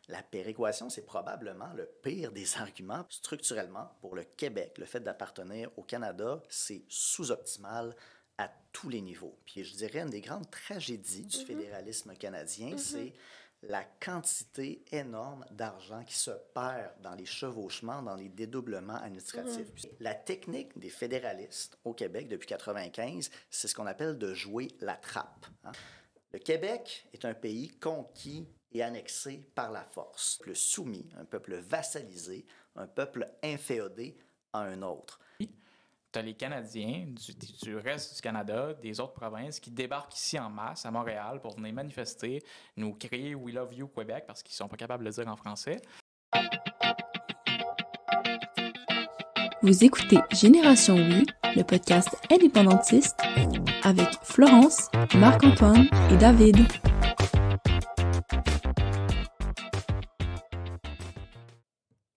La péréquation, c'est probablement le pire des arguments. Structurellement, pour le Québec, le fait d'appartenir au Canada, c'est sous-optimal à tous les niveaux. Puis je dirais une des grandes tragédies du fédéralisme canadien, c'est la quantité énorme d'argent qui se perd dans les chevauchements, dans les dédoublements administratifs. Puis la technique des fédéralistes au Québec depuis 1995, c'est ce qu'on appelle de jouer la trappe. Hein. Le Québec est un pays conquis et annexé par la force, un peuple soumis, un peuple vassalisé, un peuple inféodé à un autre. Tu as les Canadiens du reste du Canada, des autres provinces, qui débarquent ici en masse à Montréal pour venir manifester, nous crier We love you Québec parce qu'ils sont pas capables de le dire en français. Vous écoutez Génération Oui, le podcast indépendantiste avec Florence, Marc-Antoine et David.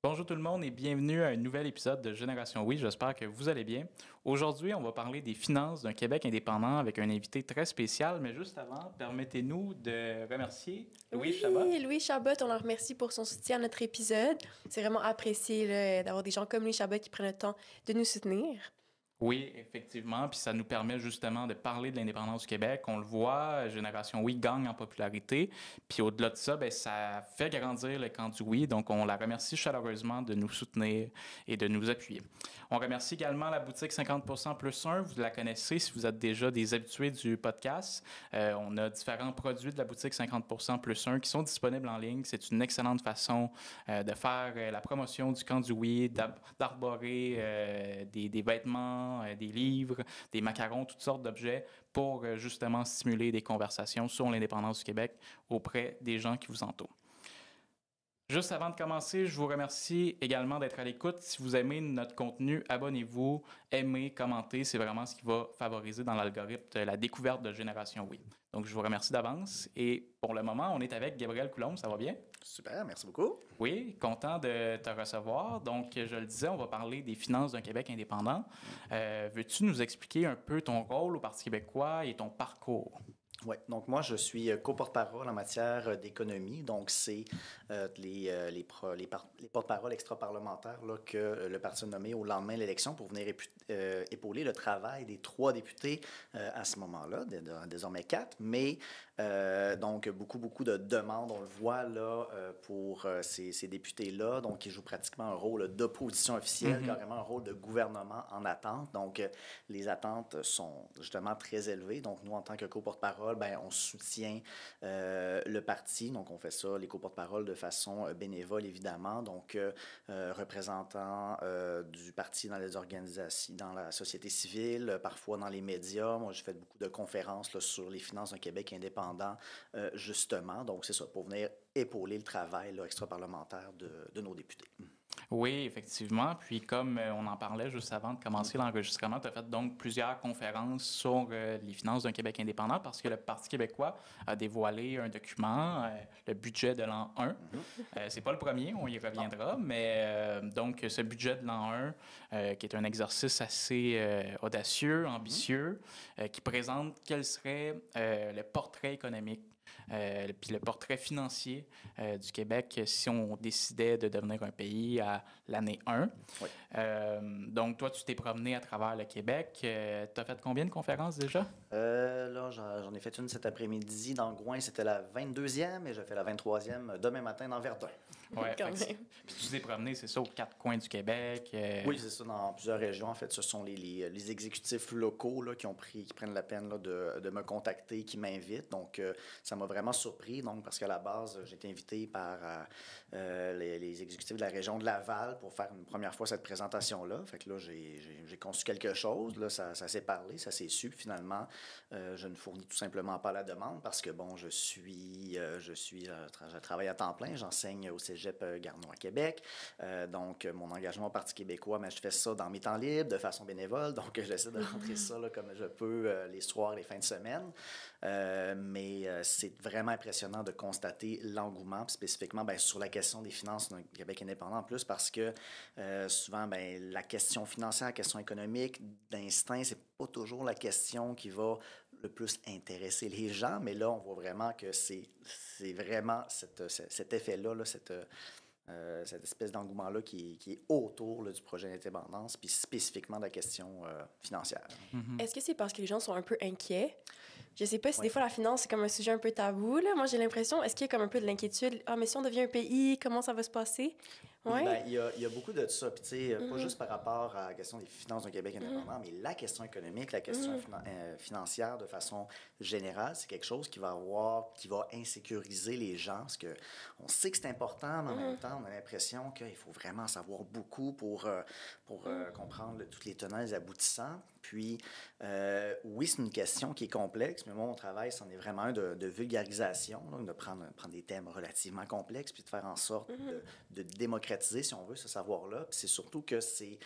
Bonjour tout le monde et bienvenue à un nouvel épisode de Génération Oui. J'espère que vous allez bien. Aujourd'hui, on va parler des finances d'un Québec indépendant avec un invité très spécial. Mais juste avant, permettez-nous de remercier Louise Chabot. Oui, Louise Chabot, on la remercie pour son soutien à notre épisode. C'est vraiment apprécié là, d'avoir des gens comme Louise Chabot qui prennent le temps de nous soutenir. Oui, effectivement, puis ça nous permet justement de parler de l'indépendance du Québec. On le voit, Génération Oui gagne en popularité, puis au-delà de ça, bien, ça fait grandir le camp du Oui, donc on la remercie chaleureusement de nous soutenir et de nous appuyer. On remercie également la boutique 50% plus 1, vous la connaissez si vous êtes déjà des habitués du podcast. On a différents produits de la boutique 50% plus 1 qui sont disponibles en ligne. C'est une excellente façon de faire la promotion du camp du Oui, d'arborer des vêtements, des livres, des macarons, toutes sortes d'objets pour justement stimuler des conversations sur l'indépendance du Québec auprès des gens qui vous entourent. Juste avant de commencer, je vous remercie également d'être à l'écoute. Si vous aimez notre contenu, abonnez-vous, aimez, commentez. C'est vraiment ce qui va favoriser dans l'algorithme la découverte de Génération Oui. Donc, je vous remercie d'avance. Et pour le moment, on est avec Gabriel Coulombe. Ça va bien? Super, merci beaucoup. Oui, content de te recevoir. Donc, je le disais, on va parler des finances d'un Québec indépendant. Veux-tu nous expliquer un peu ton rôle au Parti québécois et ton parcours? Oui, donc moi, je suis co-porte-parole en matière d'économie. Donc, c'est les porte-paroles extra-parlementaires là, que le parti a nommé au lendemain de l'élection pour venir épauler le travail des 3 députés à ce moment-là, désormais 4. Mais donc, beaucoup de demandes, on le voit là, pour ces députés-là. Donc, ils jouent pratiquement un rôle d'opposition officielle, carrément un rôle de gouvernement en attente. Donc, les attentes sont justement très élevées. Donc, nous, en tant que co-porte-parole, ben, on soutient le parti. Donc, on fait ça, les co-porte-parole, de façon bénévole, évidemment. Donc, représentant du parti dans les organisations, dans la société civile, parfois dans les médias. Moi, j'ai fait beaucoup de conférences là, sur les finances d'un Québec indépendant, justement. Donc, c'est ça, pour venir épauler le travail là, extra-parlementaire de nos députés. Oui, effectivement. Puis comme on en parlait juste avant de commencer l'enregistrement, tu as fait donc plusieurs conférences sur les finances d'un Québec indépendant parce que le Parti québécois a dévoilé un document, le budget de l'an 1. C'est pas le premier, on y reviendra, mais donc ce budget de l'an 1, qui est un exercice assez audacieux, ambitieux, qui présente quel serait le portrait économique puis le portrait financier du Québec si on décidait de devenir un pays à l'année 1. Oui. Donc, toi, tu t'es promené à travers le Québec. Tu as fait combien de conférences déjà? Là, j'en ai fait une cet après-midi dans Gouin. C'était la 22e et je fais la 23e demain matin dans Verdun. Oui, Quand même. Puis tu t'es promené, c'est ça, aux 4 coins du Québec? Oui, c'est ça, dans plusieurs régions. En fait, ce sont les exécutifs locaux là, qui prennent la peine là, de me contacter, qui m'invitent. Donc, ça m'a vraiment surpris. Donc, parce qu'à la base, j'ai été invité par les exécutifs de la région de Laval pour faire une première fois cette présentation-là. Fait que là, j'ai conçu quelque chose. Là, ça s'est parlé, ça s'est su. Finalement, je ne fournis tout simplement pas la demande parce que, bon, je travaille à temps plein. J'enseigne au Cégep Garneau à Québec. Donc, mon engagement au Parti québécois, mais je fais ça dans mes temps libres, de façon bénévole. Donc, j'essaie de rentrer ça là, comme je peux les soirs, les fins de semaine. Mais c'est vraiment impressionnant de constater l'engouement, spécifiquement ben, sur la question des finances d'un Québec indépendant en plus, parce que souvent, ben, la question financière, la question économique, d'instinct, c'est pas toujours la question qui va le plus intéresser les gens, mais là, on voit vraiment que c'est vraiment cet effet-là, là, cette espèce d'engouement-là qui est autour là, du projet d'indépendance, puis spécifiquement de la question financière. Est-ce que c'est parce que les gens sont un peu inquiets? Je sais pas si Ouais. des fois la finance, c'est comme un sujet un peu tabou, là. Moi, j'ai l'impression, est-ce qu'il y a comme un peu de l'inquiétude? Ah, mais si on devient un pays, comment ça va se passer? Oui, Ouais. ben, il y a beaucoup de ça. Puis, tu sais, pas juste par rapport à la question des finances d'un Québec indépendant, mais la question économique, la question financière de façon générale, c'est quelque chose qui va insécuriser les gens parce que on sait que c'est important, mais en même temps, on a l'impression qu'il faut vraiment savoir beaucoup pour comprendre tous les tenants et les aboutissants. Puis, oui, c'est une question qui est complexe, mais moi, mon travail, c'en est vraiment un de vulgarisation, là, de prendre des thèmes relativement complexes, puis de faire en sorte de démocratiser, si on veut, ce savoir-là. Puis c'est surtout que c'est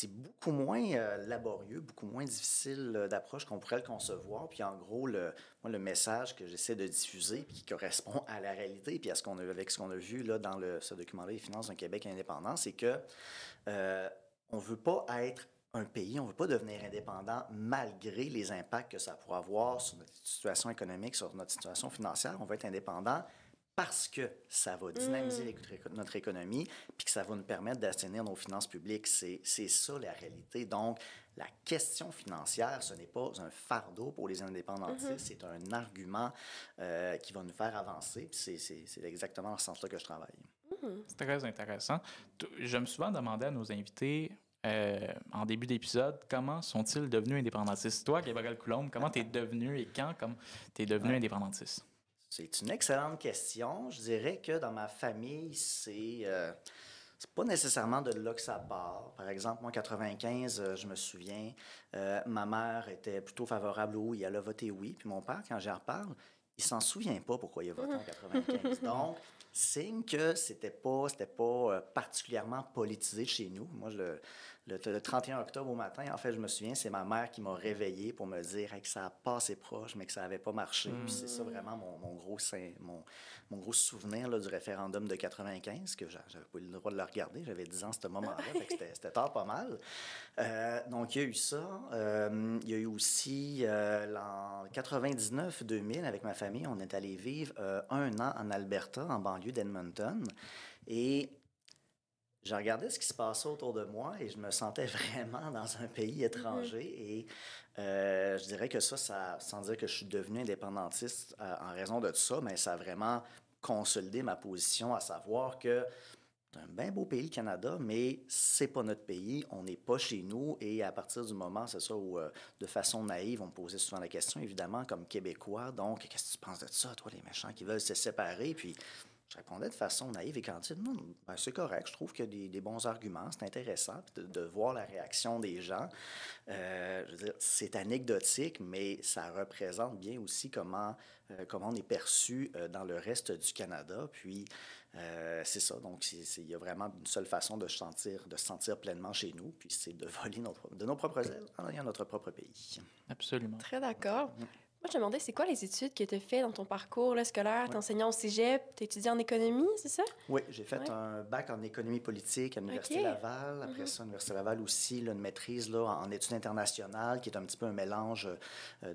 beaucoup moins laborieux, beaucoup moins difficile d'approche qu'on pourrait le concevoir. Puis en gros, moi, le message que j'essaie de diffuser, puis qui correspond à la réalité, puis à ce qu'on a, avec ce qu'on a vu là, dans ce document-là, Les finances d'un Québec indépendant, c'est que on ne veut pas être un pays, on ne veut pas devenir indépendant malgré les impacts que ça pourrait avoir sur notre situation économique, sur notre situation financière. On veut être indépendant parce que ça va dynamiser notre économie puis que ça va nous permettre d'assainir nos finances publiques. C'est ça la réalité. Donc, la question financière, ce n'est pas un fardeau pour les indépendantistes, c'est un argument qui va nous faire avancer. Puis c'est exactement dans ce sens-là que je travaille. C'est très intéressant. J'aime souvent demander à nos invités, en début d'épisode, comment sont-ils devenus indépendantistes? Toi, Gabriel Coulombe, comment t'es devenu et quand t'es devenu indépendantiste? C'est une excellente question. Je dirais que dans ma famille, c'est pas nécessairement de là que ça part. Par exemple, moi, en 95, je me souviens, ma mère était plutôt favorable au oui, elle a voté oui. Puis mon père, quand j'en reparle, il s'en souvient pas pourquoi il a voté en 95. Donc, signe que c'était pas particulièrement politisé chez nous. Moi, le 31 octobre au matin, en fait, je me souviens, c'est ma mère qui m'a réveillé pour me dire que ça a passé proche, mais que ça n'avait pas marché. Puis c'est ça vraiment mon gros souvenir là, du référendum de 95, que j'avais pas eu le droit de le regarder. J'avais 10 ans à ce moment-là, fait que c'était tard pas mal. Donc, il y a eu ça. Il y a eu aussi, en 99-2000, avec ma famille, on est allé vivre 1 an en Alberta, en banlieue d'Edmonton. Et je regardais ce qui se passait autour de moi et je me sentais vraiment dans un pays étranger. Et je dirais que ça, sans dire que je suis devenu indépendantiste en raison de tout ça, mais ça a vraiment consolidé ma position, à savoir que c'est un bien beau pays, le Canada, mais c'est pas notre pays, on n'est pas chez nous. Et à partir du moment, c'est ça, où de façon naïve, on me posait souvent la question, évidemment, comme Québécois, donc, qu'est-ce que tu penses de ça, toi, les méchants qui veulent se séparer? Puis je répondais de façon naïve et candide, non, ben, c'est correct, je trouve qu'il y a des bons arguments, c'est intéressant de voir la réaction des gens. Je veux dire, c'est anecdotique, mais ça représente bien aussi comment on est perçu dans le reste du Canada. Puis, c'est ça. Donc, il y a vraiment une seule façon de se sentir pleinement chez nous, puis c'est de voler de nos propres ailes en ayant notre propre pays. Absolument. Très d'accord. Moi, je me demandais, c'est quoi les études que tu as fait dans ton parcours là, scolaire? Tu es enseignant au cégep, tu étudié en économie, c'est ça? Oui, j'ai fait un bac en économie politique à l'Université Laval. Après ça, à l'Université Laval aussi, là, une maîtrise là, en études internationales, qui est un petit peu un mélange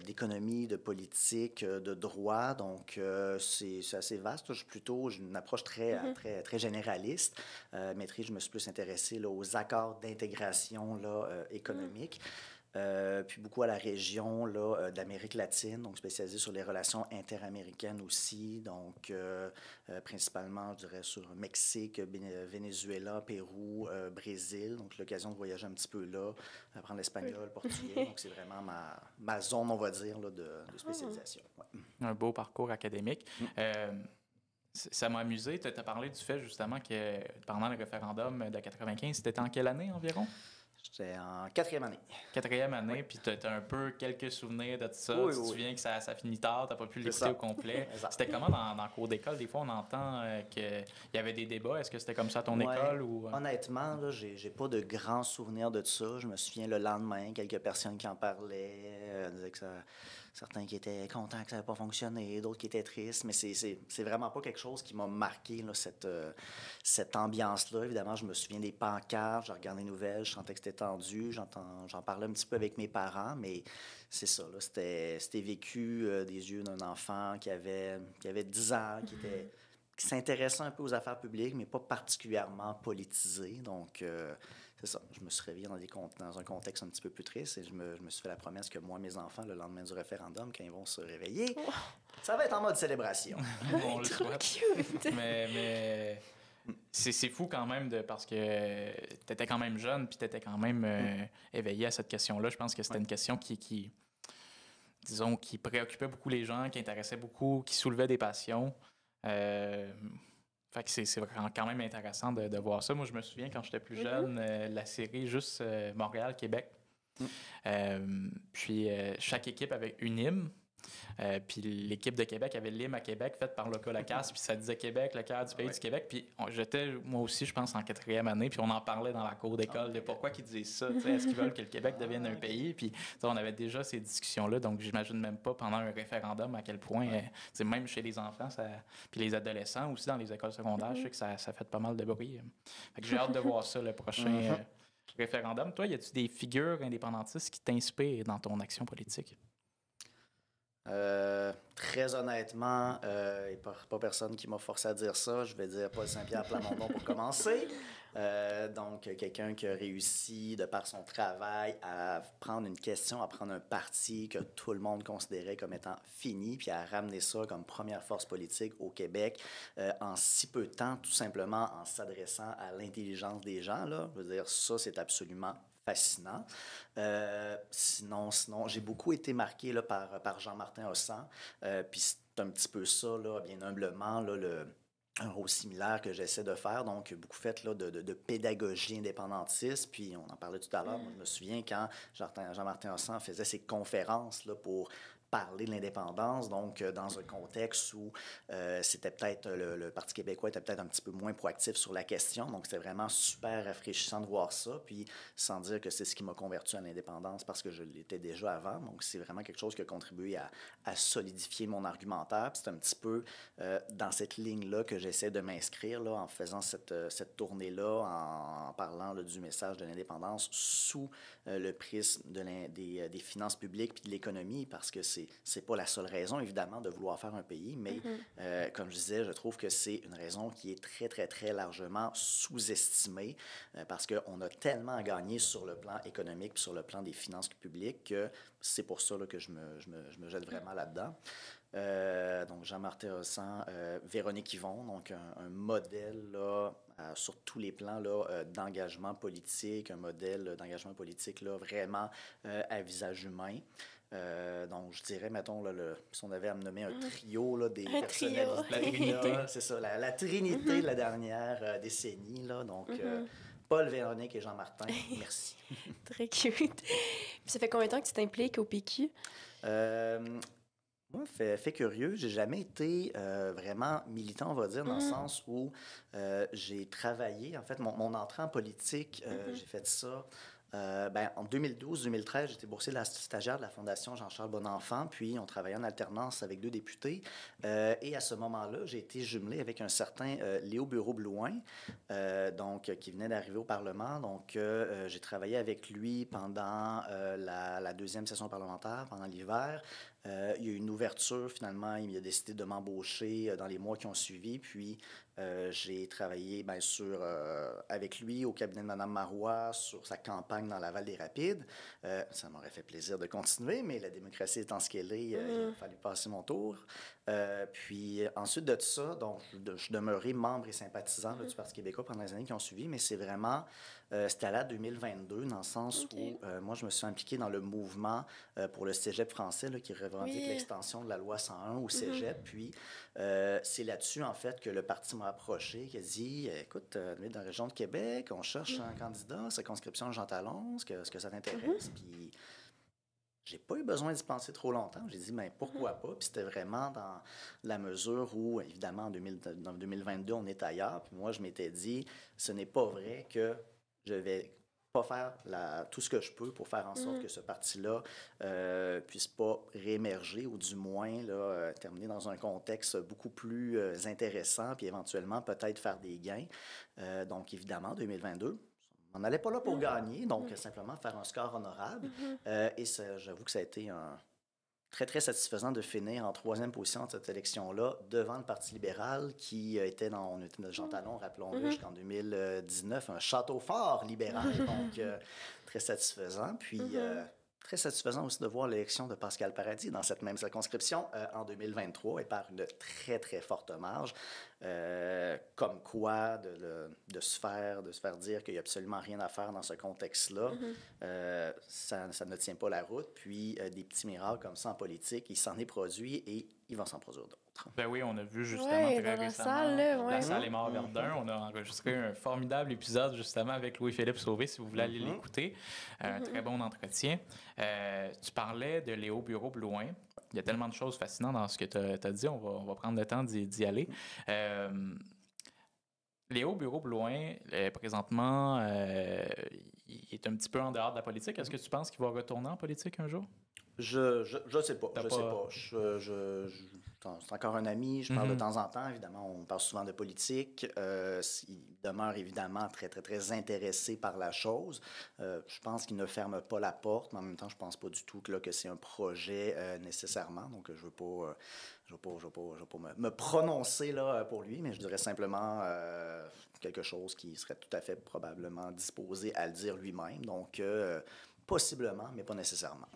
d'économie, de politique, de droit. Donc, c'est assez vaste. J'ai une approche très généraliste. Maîtrise, je me suis plus intéressé là, aux accords d'intégration économique. Puis beaucoup à la région d'Amérique latine, donc spécialisé sur les relations interaméricaines aussi, donc principalement, je dirais, sur Mexique, Venezuela, Pérou, Brésil, donc l'occasion de voyager un petit peu là, apprendre l'espagnol, le portugais, donc c'est vraiment ma zone, on va dire, là, de spécialisation. Ouais. Un beau parcours académique. Ça m'a amusé, tu as parlé du fait justement que pendant le référendum de 95, c'était en quelle année environ? J'étais en 4e année. 4e année, puis tu as un peu quelques souvenirs de tout ça. Oui, tu te souviens que ça finit tard, tu n'as pas pu l'écouter au complet. C'était comment dans le cours d'école? Des fois, on entend qu'il y avait des débats. Est-ce que c'était comme ça à ton école? Ou... Honnêtement, là, j'ai pas de grands souvenirs de tout ça. Je me souviens le lendemain, quelques personnes qui en parlaient, disaient que certains qui étaient contents que ça n'avait pas fonctionné, d'autres qui étaient tristes, mais c'est vraiment pas quelque chose qui m'a marqué, là, cette ambiance-là. Évidemment, je me souviens des pancartes, je regarde les nouvelles, je sentais que c'était détendu. J'en parlais un petit peu avec mes parents, mais c'est ça, là, c'était vécu des yeux d'un enfant qui avait 10 ans, qui s'intéressait un peu aux affaires publiques, mais pas particulièrement politisé. Donc, c'est ça. Je me suis réveillé dans un contexte un petit peu plus triste et je me suis fait la promesse que moi, mes enfants, le lendemain du référendum, quand ils vont se réveiller, ça va être en mode célébration. On le Trop souhaite. cute! Mais c'est fou quand même parce que tu étais quand même jeune puis tu étais quand même éveillé à cette question-là. Je pense que c'était une question disons, qui préoccupait beaucoup les gens, qui intéressait beaucoup, qui soulevait des passions. Fait que c'est vraiment quand même intéressant de voir ça. Moi, je me souviens quand j'étais plus jeune, la série juste Montréal-Québec. Puis chaque équipe avait une hymne. Puis l'équipe de Québec avait l'hymne à Québec faite par Loca Lacasse, puis ça disait Québec, le cœur du pays du Québec. Puis j'étais, moi aussi, je pense, en 4e année, puis on en parlait dans la cour d'école de pourquoi ils disent ça. Est-ce qu'ils veulent que le Québec devienne un pays? Puis on avait déjà ces discussions-là, donc j'imagine même pas pendant un référendum à quel point, même chez les enfants, puis les adolescents, aussi dans les écoles secondaires, je sais que ça fait pas mal de bruit. Fait que j'ai hâte de voir ça, le prochain référendum. Toi, y a-tu des figures indépendantistes qui t'inspirent dans ton action politique? Très honnêtement, il n'y a pas personne qui m'a forcé à dire ça. Je vais dire Paul Saint-Pierre Plamondon pour commencer. Donc, quelqu'un qui a réussi, de par son travail, à prendre une question, à prendre un parti que tout le monde considérait comme étant fini, puis à ramener ça comme première force politique au Québec en si peu de temps, tout simplement en s'adressant à l'intelligence des gens. Là. Je veux dire, ça, c'est absolument fascinant. Sinon, j'ai beaucoup été marqué là, par Jean-Martin Hossan. Puis c'est un petit peu ça, là, bien humblement, là, un rôle similaire que j'essaie de faire. Donc, beaucoup fait là, de pédagogie indépendantiste. Puis, on en parlait tout à l'heure. Moi, je me souviens quand Jean-Martin Hossan faisait ses conférences là, pour parler de l'indépendance, donc dans un contexte où c'était peut-être le Parti québécois était peut-être un petit peu moins proactif sur la question, donc c'était vraiment super rafraîchissant de voir ça, puis sans dire que c'est ce qui m'a converti à l'indépendance parce que je l'étais déjà avant, donc c'est vraiment quelque chose qui a contribué à solidifier mon argumentaire, puis c'est un petit peu dans cette ligne-là que j'essaie de m'inscrire là, en faisant cette tournée-là, en parlant là, du message de l'indépendance sous le prisme des finances publiques puis de l'économie, parce que c'est pas la seule raison, évidemment, de vouloir faire un pays, mais comme je disais, je trouve que c'est une raison qui est très, très, très largement sous-estimée parce qu'on a tellement à gagner sur le plan économique puis sur le plan des finances publiques que c'est pour ça là, que je me jette vraiment là-dedans. Donc, Jean-Martin Hossan, Véronique Yvon, donc un modèle là, sur tous les plans là, d'engagement politique, un modèle d'engagement politique là, vraiment à visage humain. Donc, je dirais, mettons, là, si on avait à me nommer un trio là, des personnalités. La Trinité. C'est ça, la Trinité de la dernière décennie. Là, donc, Paul, Véronique et Jean-Martin, merci. Très cute. Puis ça fait combien de temps que tu t'impliques au PQ? Moi, fait curieux, j'ai jamais été vraiment militant, on va dire, dans le sens où j'ai travaillé. En fait, mon entrée en politique, j'ai fait ça. En 2012-2013, j'étais boursier de la stagiaire de la Fondation Jean-Charles Bonenfant, puis on travaillait en alternance avec 2 députés. Et à ce moment-là, j'ai été jumelé avec un certain Léo Bureau-Blouin, qui venait d'arriver au Parlement. Donc, j'ai travaillé avec lui pendant la deuxième session parlementaire, pendant l'hiver. Il y a eu une ouverture, finalement, il a décidé de m'embaucher dans les mois qui ont suivi, puis j'ai travaillé bien sûr avec lui au cabinet de Mme Marois sur sa campagne dans la Val-des-Rapides. Ça m'aurait fait plaisir de continuer, mais la démocratie étant ce qu'elle est, il a fallu passer mon tour. Puis ensuite de ça, donc, je suis demeuré membre et sympathisant là, du Parti québécois pendant les années qui ont suivi, mais c'est vraiment, c'était à la 2022, dans le sens où moi, je me suis impliqué dans le mouvement pour le cégep français là, qui revendique l'extension de la loi 101 au cégep. Puis c'est là-dessus, en fait, que le parti m'a approché, qui a dit « Écoute, on est dans la région de Québec, on cherche un candidat, circonscription de Jean Talon, est-ce que ça t'intéresse? » Puis j'ai pas eu besoin d'y penser trop longtemps. J'ai dit, mais pourquoi pas? Puis c'était vraiment dans la mesure où, évidemment, en 2022, on est ailleurs. Puis moi, je m'étais dit, ce n'est pas vrai que je vais pas faire tout ce que je peux pour faire en sorte que ce parti-là puisse pas réémerger ou du moins là, terminer dans un contexte beaucoup plus intéressant puis éventuellement peut-être faire des gains. Donc, évidemment, 2022, on n'allait pas là pour gagner, donc simplement faire un score honorable. Et j'avoue que ça a été très, très satisfaisant de finir en 3e position de cette élection-là devant le Parti libéral qui était on était dans Jean Talon, rappelons-le, jusqu'en 2019, un château fort libéral, donc très satisfaisant. Puis très satisfaisant aussi de voir l'élection de Pascal Paradis dans cette même circonscription en 2023 et par une très, très forte marge. Comme quoi, de se faire dire qu'il n'y a absolument rien à faire dans ce contexte-là, ça ne tient pas la route. Puis, des petits miracles comme ça en politique, il s'en est produit et il va s'en produire d'autres. Ben oui, on a vu justement très dans la récemment salle, là, La salle est mort Verdun. On a enregistré un formidable épisode justement avec Louis-Philippe Sauvé, si vous voulez aller l'écouter. Un très bon entretien. Tu parlais de Léo Bureau-Blouin. Il y a tellement de choses fascinantes dans ce que tu as dit. On va prendre le temps d'y aller. Léo Bureau-Blouin, présentement, il est un petit peu en dehors de la politique. Est-ce que tu penses qu'il va retourner en politique un jour? Je sais pas. C'est encore un ami, je parle de temps en temps. Évidemment, on parle souvent de politique. Il demeure évidemment très, très, très intéressé par la chose. Je pense qu'il ne ferme pas la porte, mais en même temps, je pense pas du tout que c'est un projet nécessairement. Donc, je veux pas me prononcer là, pour lui, mais je dirais simplement quelque chose qui serait tout à fait probablement disposé à le dire lui-même. Donc, possiblement, mais pas nécessairement.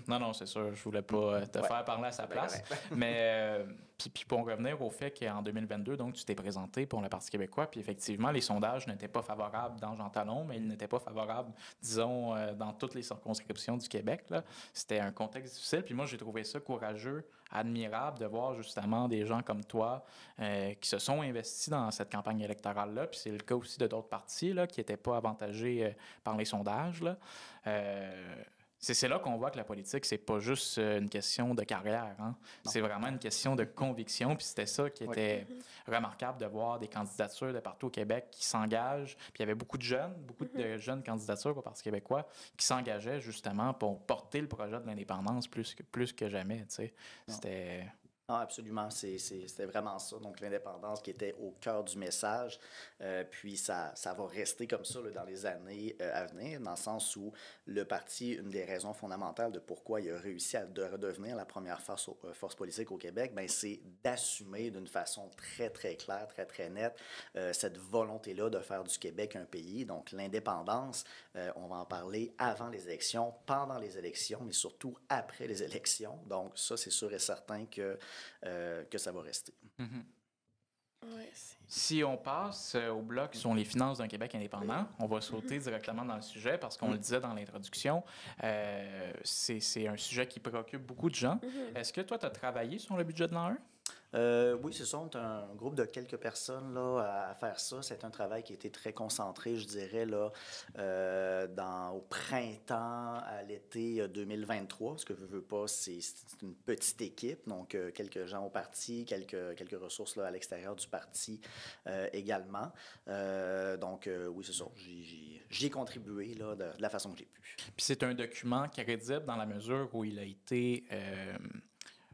Non, c'est sûr. Je voulais pas te faire parler à sa place. Mais puis pour revenir au fait qu'en 2022, donc, tu t'es présenté pour le Parti québécois, puis effectivement, les sondages n'étaient pas favorables dans Jean Talon, mais ils n'étaient pas favorables, disons, dans toutes les circonscriptions du Québec, là. C'était un contexte difficile. Puis moi, j'ai trouvé ça courageux, admirable de voir justement des gens comme toi qui se sont investis dans cette campagne électorale-là. Puis c'est le cas aussi de d'autres partis là, qui n'étaient pas avantagés par les sondages, là. C'est là qu'on voit que la politique, c'est pas juste une question de carrière. Hein? C'est vraiment une question de conviction. Puis c'était ça qui était remarquable de voir des candidatures de partout au Québec qui s'engagent. Puis il y avait beaucoup de jeunes candidatures au Parti québécois qui s'engageaient justement pour porter le projet de l'indépendance plus que jamais. Tu sais. C'était... Non, absolument, c'était vraiment ça. Donc, l'indépendance qui était au cœur du message. Puis, ça va rester comme ça là, dans les années à venir, dans le sens où le parti, une des raisons fondamentales de pourquoi il a réussi à redevenir la première force politique au Québec, bien, c'est d'assumer d'une façon très, très claire, très, très nette, cette volonté-là de faire du Québec un pays. Donc, l'indépendance, on va en parler avant les élections, pendant les élections, mais surtout après les élections. Donc, ça, c'est sûr et certain que ça va rester. Si on passe au bloc sur les finances d'un Québec indépendant, on va sauter directement dans le sujet parce qu'on le disait dans l'introduction, c'est un sujet qui préoccupe beaucoup de gens. Est-ce que toi, tu as travaillé sur le budget de l'an 1? Oui, c'est ça. On est un groupe de quelques personnes là, à faire ça. C'est un travail qui a été très concentré, je dirais, là, au printemps, à l'été 2023. Ce que je veux pas, c'est une petite équipe. Donc, quelques gens au parti, quelques ressources là, à l'extérieur du parti également. Oui, c'est ça. J'y ai contribué là, de la façon que j'ai pu. Puis c'est un document crédible dans la mesure où il a été...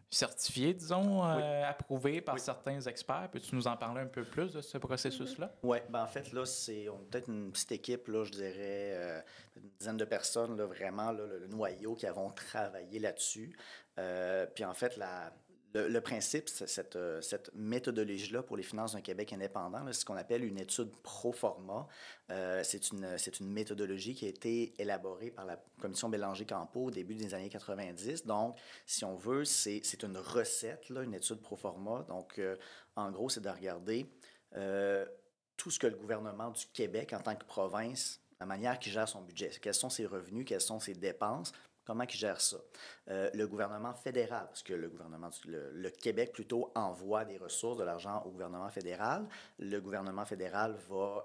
certifié, disons, approuvé par certains experts. Peux-tu nous en parler un peu plus de ce processus-là? Oui, ben en fait, là, on est peut-être une petite équipe, là, je dirais, une dizaine de personnes, là, vraiment, là, le noyau qui avons travaillé là-dessus. Puis en fait, le principe, cette méthodologie-là pour les finances d'un Québec indépendant, c'est ce qu'on appelle une étude pro forma. C'est une méthodologie qui a été élaborée par la Commission Bélanger-Campeau au début des années 90. Donc, si on veut, c'est une recette, là, une étude pro forma. Donc, en gros, c'est de regarder tout ce que le gouvernement du Québec, en tant que province, la manière qu'il gère son budget. Quels sont ses revenus, quelles sont ses dépenses, comment il gère ça. Le gouvernement fédéral, parce que le Québec plutôt envoie des ressources, de l'argent au gouvernement fédéral. Le gouvernement fédéral va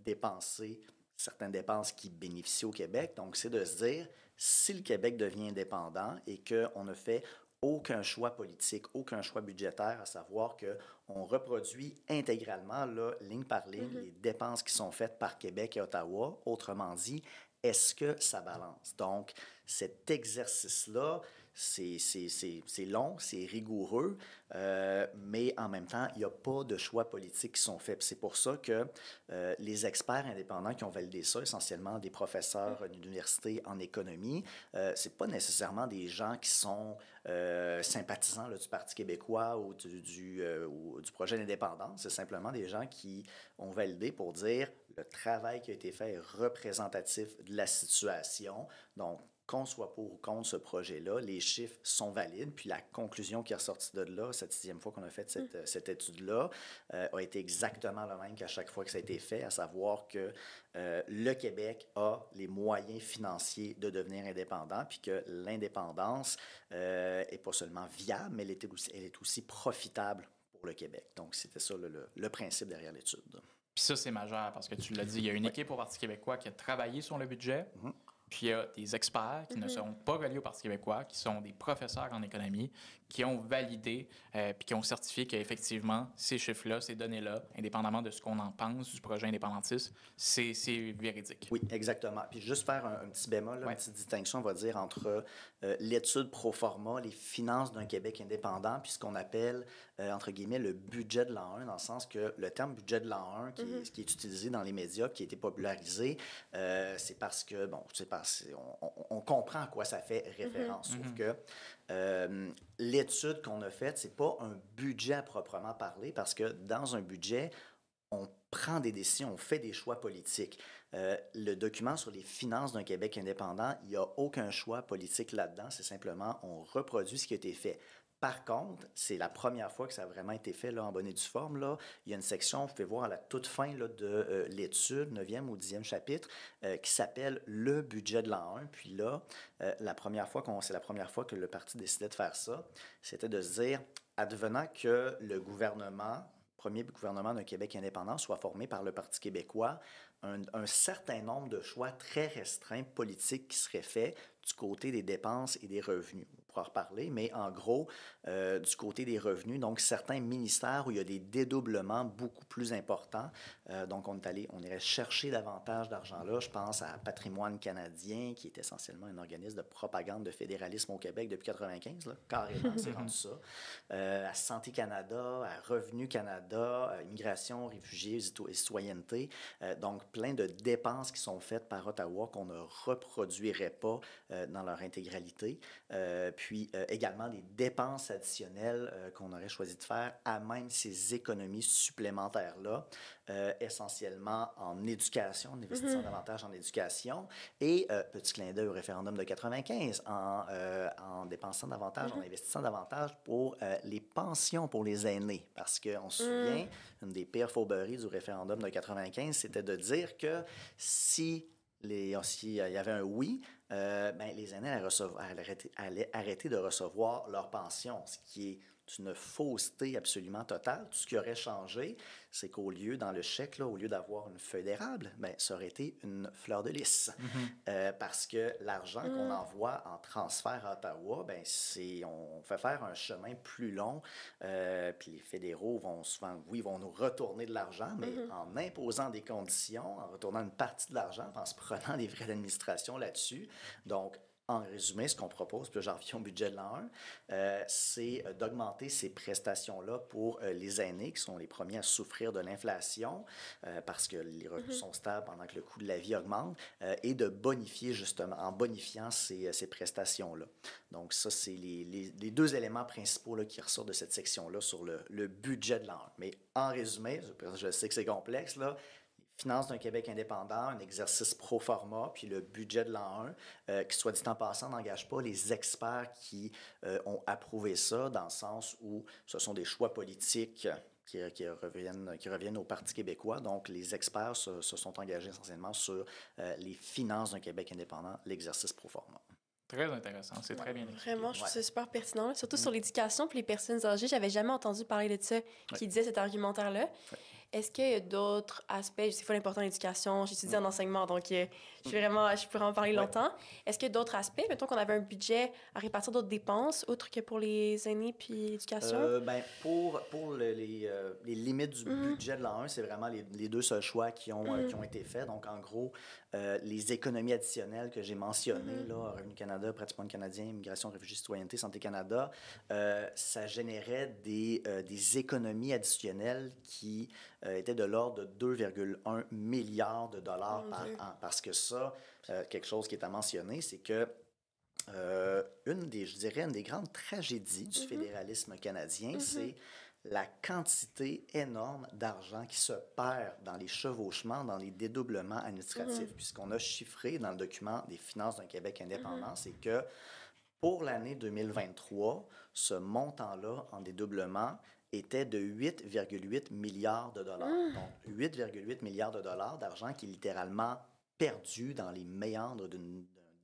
dépenser certaines dépenses qui bénéficient au Québec. Donc, c'est de se dire, si le Québec devient indépendant et qu'on ne fait aucun choix politique, aucun choix budgétaire, à savoir qu'on reproduit intégralement, là, ligne par ligne, les dépenses qui sont faites par Québec et Ottawa. Autrement dit, est-ce que ça balance? Donc, cet exercice-là, c'est long, c'est rigoureux, mais en même temps, il n'y a pas de choix politiques qui sont faits. Puis c'est pour ça que les experts indépendants qui ont validé ça, essentiellement des professeurs d'université en économie, c'est pas nécessairement des gens qui sont sympathisants là, du Parti québécois ou du projet d'indépendance. C'est simplement des gens qui ont validé pour dire le travail qui a été fait est représentatif de la situation. Donc, qu'on soit pour ou contre ce projet-là, les chiffres sont valides. Puis la conclusion qui est ressortie de là, cette 6e fois qu'on a fait cette étude-là, a été exactement la même qu'à chaque fois que ça a été fait, à savoir que le Québec a les moyens financiers de devenir indépendant, puis que l'indépendance n'est pas seulement viable, mais elle est aussi profitable pour le Québec. Donc, c'était ça le principe derrière l'étude. Puis ça, c'est majeur parce que tu l'as dit, il y a une équipe au Parti québécois qui a travaillé sur le budget. Puis il y a des experts qui ne sont pas reliés au Parti québécois, qui sont des professeurs en économie, qui ont validé puis qui ont certifié qu'effectivement, ces chiffres-là, ces données-là, indépendamment de ce qu'on en pense du projet indépendantiste, c'est véridique. Oui, exactement. Puis juste faire un petit bémol, une petite distinction, on va dire, entre l'étude pro forma, les finances d'un Québec indépendant, puis ce qu'on appelle, entre guillemets, le budget de l'an 1, dans le sens que le terme budget de l'an 1, qui est utilisé dans les médias, qui a été popularisé, c'est parce que, bon, on comprend à quoi ça fait référence. Sauf que l'étude qu'on a faite, c'est pas un budget à proprement parler, parce que dans un budget, on prend des décisions, on fait des choix politiques. Le document sur les finances d'un Québec indépendant, il n'y a aucun choix politique là-dedans. C'est simplement, on reproduit ce qui a été fait. Par contre, c'est la première fois que ça a vraiment été fait là, en bonne et due forme. Là. Il y a une section, vous pouvez voir à la toute fin là, de l'étude, 9e ou 10e chapitre, qui s'appelle « Le budget de l'an 1 ». Puis là, c'est la première fois que le parti décidait de faire ça, c'était de se dire, advenant que le premier gouvernement d'un Québec indépendant soit formé par le Parti québécois, un certain nombre de choix très restreints politiques qui seraient faits du côté des dépenses et des revenus. On pourra en reparler, mais en gros, du côté des revenus, donc certains ministères où il y a des dédoublements beaucoup plus importants. Donc, on irait chercher davantage d'argent là. Je pense à Patrimoine canadien, qui est essentiellement un organisme de propagande de fédéralisme au Québec depuis 1995, là, carrément, c'est rendu ça. À Santé Canada, à Revenu Canada, à Immigration, Réfugiés et Citoyenneté. Donc, plein de dépenses qui sont faites par Ottawa qu'on ne reproduirait pas dans leur intégralité. Puis également des dépenses additionnelles qu'on aurait choisi de faire à même ces économies supplémentaires-là, essentiellement en éducation, en investissant davantage en éducation. Et petit clin d'œil au référendum de 95, en dépensant davantage, en investissant davantage pour les pensions pour les aînés. Parce qu'on se souvient, une des pires fourberies du référendum de 95, c'était de dire que si il y avait un oui, les aînés allaient arrêter de recevoir leur pension, ce qui est une fausseté absolument totale. Tout ce qui aurait changé, c'est qu'au lieu, dans le chèque, là, au lieu d'avoir une feuille d'érable, ça aurait été une fleur de lys. Parce que l'argent qu'on envoie en transfert à Ottawa, on fait faire un chemin plus long. Puis les fédéraux vont souvent, vont nous retourner de l'argent, mais en imposant des conditions, en retournant une partie de l'argent, en se prenant des frais d'administration là-dessus. Donc, en résumé, ce qu'on propose, puis j'en reviens au budget de l'an 1, c'est d'augmenter ces prestations-là pour les aînés qui sont les premiers à souffrir de l'inflation parce que les revenus sont stables pendant que le coût de la vie augmente et de bonifier justement, en bonifiant ces prestations-là. Donc ça, c'est les deux éléments principaux là, qui ressortent de cette section-là sur le budget de l'an 1. Mais en résumé, je sais que c'est complexe, là, finances d'un Québec indépendant, un exercice pro forma, puis le budget de l'an 1, qui, soit dit en passant, n'engage pas les experts qui ont approuvé ça, dans le sens où ce sont des choix politiques qui reviennent au Parti québécois. Donc, les experts se sont engagés essentiellement sur les finances d'un Québec indépendant, l'exercice pro forma. Très intéressant, c'est très bien écrit. Vraiment, je trouve ça super pertinent, là. Surtout sur l'éducation puis les personnes âgées. J'avais jamais entendu parler de ça, qui disait cet argumentaire-là. est-ce qu'il y a d'autres aspects? Je sais que c'est important l'éducation, j'étudie en enseignement, donc je pourrais en parler longtemps. Est-ce qu'il y a d'autres aspects? Mettons qu'on avait un budget à répartir d'autres dépenses, autres que pour les aînés puis l'éducation? Pour les limites du budget de l'an 1, c'est vraiment les deux seuls choix qui ont été faits. Donc, en gros, les économies additionnelles que j'ai mentionnées, là, Revenu Canada, Patrimoine canadien, Immigration, Réfugiés, Citoyenneté, Santé Canada, ça générait des économies additionnelles qui étaient de l'ordre de 2,1 milliards de dollars par an. Parce que ça, quelque chose qui est à mentionner, c'est que une des grandes tragédies du fédéralisme canadien, c'est la quantité énorme d'argent qui se perd dans les chevauchements, dans les dédoublements administratifs. Puis ce qu'on a chiffré dans le document des finances d'un Québec indépendant, c'est que pour l'année 2023, ce montant-là en dédoublement était de 8,8 milliards de dollars. Donc, 8,8 milliards de dollars d'argent qui est littéralement perdu dans les méandres de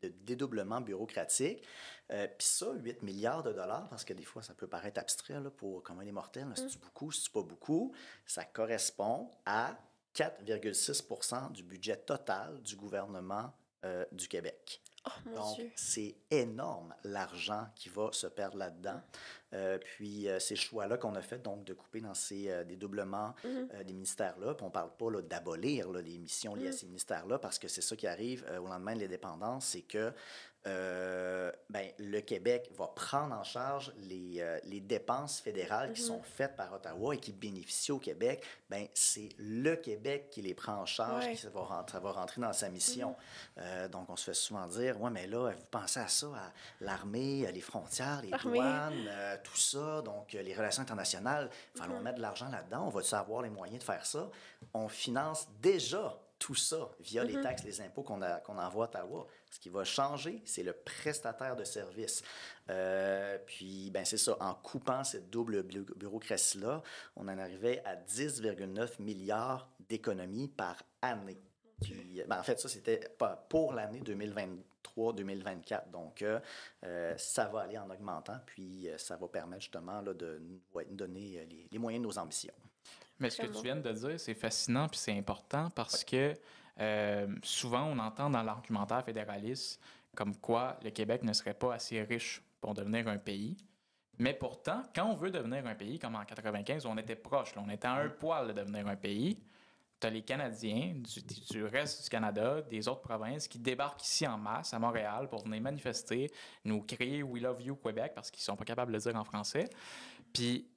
dédoublement bureaucratique. Puis ça, 8 milliards de dollars, parce que des fois, ça peut paraître abstrait là, pour commun des mortels, c'est-tu beaucoup, c'est-tu pas beaucoup, ça correspond à 4,6 % du budget total du gouvernement du Québec. Oh, mon Donc, Dieu. c'est énorme l'argent qui va se perdre là-dedans. Puis, ces choix-là qu'on a fait, donc, de couper dans ces dédoublements des ministères-là. Puis, on ne parle pas là, d'abolir là, les missions liées à ces ministères-là, parce que c'est ça qui arrive au lendemain de l'indépendance, c'est que le Québec va prendre en charge les dépenses fédérales qui sont faites par Ottawa et qui bénéficient au Québec. C'est le Québec qui les prend en charge et ça va rentrer dans sa mission. Donc, on se fait souvent dire, ouais, mais là, vous pensez à ça, à l'armée, les frontières, les douanes, tout ça, donc les relations internationales, il va falloir mettre de l'argent là-dedans. On va-tu avoir les moyens de faire ça? On finance déjà tout ça via les taxes, les impôts qu'on envoie à Ottawa. Ce qui va changer, c'est le prestataire de services. Puis, c'est ça, en coupant cette double bureaucratie-là, on en arrivait à 10,9 milliards d'économies par année. Puis, en fait, ça, c'était pour l'année 2023-2024. Donc, ça va aller en augmentant, puis ça va permettre justement là, de nous donner les moyens de nos ambitions. Mais ce que tu viens de dire, c'est fascinant puis c'est important parce que souvent, on entend dans l'argumentaire fédéraliste comme quoi le Québec ne serait pas assez riche pour devenir un pays. Mais pourtant, quand on veut devenir un pays, comme en 1995, on était proche, là, on était à un poil de devenir un pays. Tu as les Canadiens du reste du Canada, des autres provinces qui débarquent ici en masse à Montréal pour venir manifester, nous crier « We love you Québec » parce qu'ils sont pas capables de le dire en français. Puis,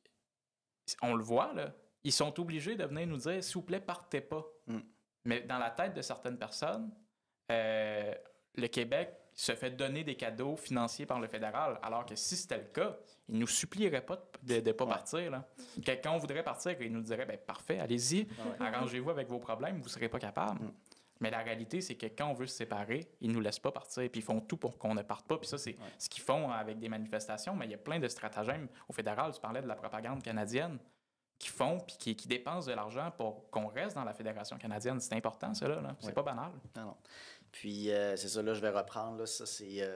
on le voit, là. Ils sont obligés de venir nous dire « S'il vous plaît, partez pas ». Mais dans la tête de certaines personnes, le Québec se fait donner des cadeaux financiers par le fédéral, alors que si c'était le cas, ils ne nous supplieraient pas de ne pas partir. Là. Quand on voudrait partir, ils nous diraient « Parfait, allez-y, arrangez-vous avec vos problèmes, vous ne serez pas capable ». Mais la réalité, c'est que quand on veut se séparer, ils ne nous laissent pas partir, puis ils font tout pour qu'on ne parte pas. Puis ça, c'est ce qu'ils font avec des manifestations, mais il y a plein de stratagèmes au fédéral. Tu parlais de la propagande canadienne qui font puis qui dépensent de l'argent pour qu'on reste dans la Fédération canadienne. C'est important, ça, là. C'est pas banal. Non. Puis, c'est ça, là, je vais reprendre. Là, ça, c'est...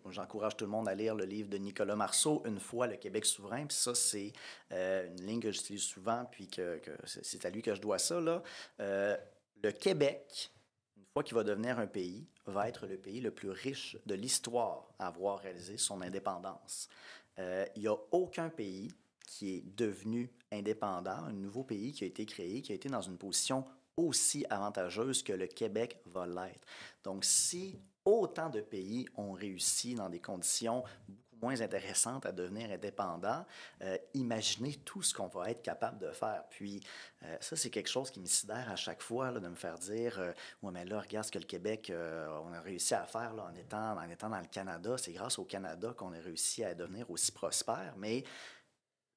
j'encourage tout le monde à lire le livre de Nicolas Marceau, « Une fois le Québec souverain ». Puis ça, c'est une ligne que j'utilise souvent, puis que c'est à lui que je dois ça, là. Le Québec, une fois qu'il va devenir un pays, va être le pays le plus riche de l'histoire à avoir réalisé son indépendance. Il n'y a aucun pays qui est devenu indépendant, un nouveau pays qui a été créé, qui a été dans une position aussi avantageuse que le Québec va l'être. Donc, si autant de pays ont réussi dans des conditions beaucoup moins intéressantes à devenir indépendants, imaginez tout ce qu'on va être capable de faire. Puis, ça, c'est quelque chose qui me sidère à chaque fois, là, de me faire dire « Ouais, mais là, regarde ce que le Québec, on a réussi à faire là, en étant dans le Canada. C'est grâce au Canada qu'on a réussi à devenir aussi prospère. » Mais il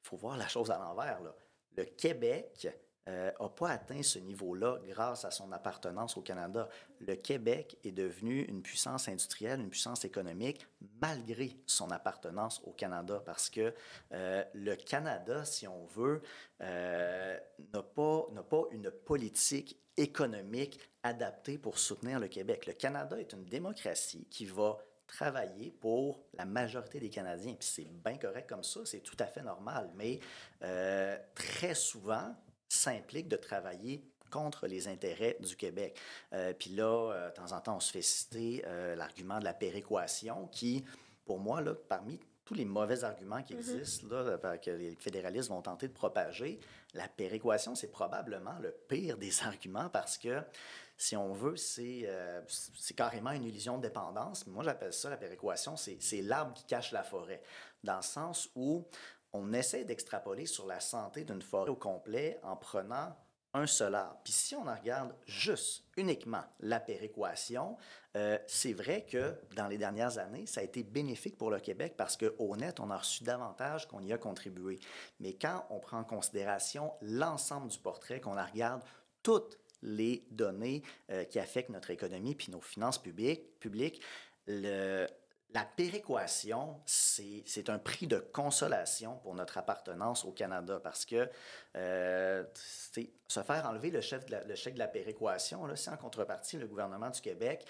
faut voir la chose à l'envers, là. Le Québec n'a pas atteint ce niveau-là grâce à son appartenance au Canada. Le Québec est devenu une puissance industrielle, une puissance économique, malgré son appartenance au Canada, parce que le Canada, si on veut, n'a pas une politique économique adaptée pour soutenir le Québec. Le Canada est une démocratie qui va travailler pour la majorité des Canadiens. Puis c'est bien correct comme ça, c'est tout à fait normal. Mais très souvent, s'implique de travailler contre les intérêts du Québec. Puis là, de temps en temps, on se fait citer l'argument de la péréquation qui, pour moi, là, parmi tous les mauvais arguments qui existent, là, que les fédéralistes vont tenter de propager, la péréquation, c'est probablement le pire des arguments parce que, si on veut, c'est carrément une illusion de dépendance. Moi, j'appelle ça, la péréquation, c'est l'arbre qui cache la forêt, dans le sens où on essaie d'extrapoler sur la santé d'une forêt au complet en prenant un seul arbre. Puis si on en regarde juste, uniquement la péréquation, c'est vrai que dans les dernières années, ça a été bénéfique pour le Québec parce qu'au net, on a reçu davantage qu'on y a contribué. Mais quand on prend en considération l'ensemble du portrait, qu'on en regarde toutes les données qui affectent notre économie puis nos finances publiques, la péréquation, c'est un prix de consolation pour notre appartenance au Canada parce que se faire enlever le chèque de la péréquation, là, si en contrepartie, le gouvernement du Québec,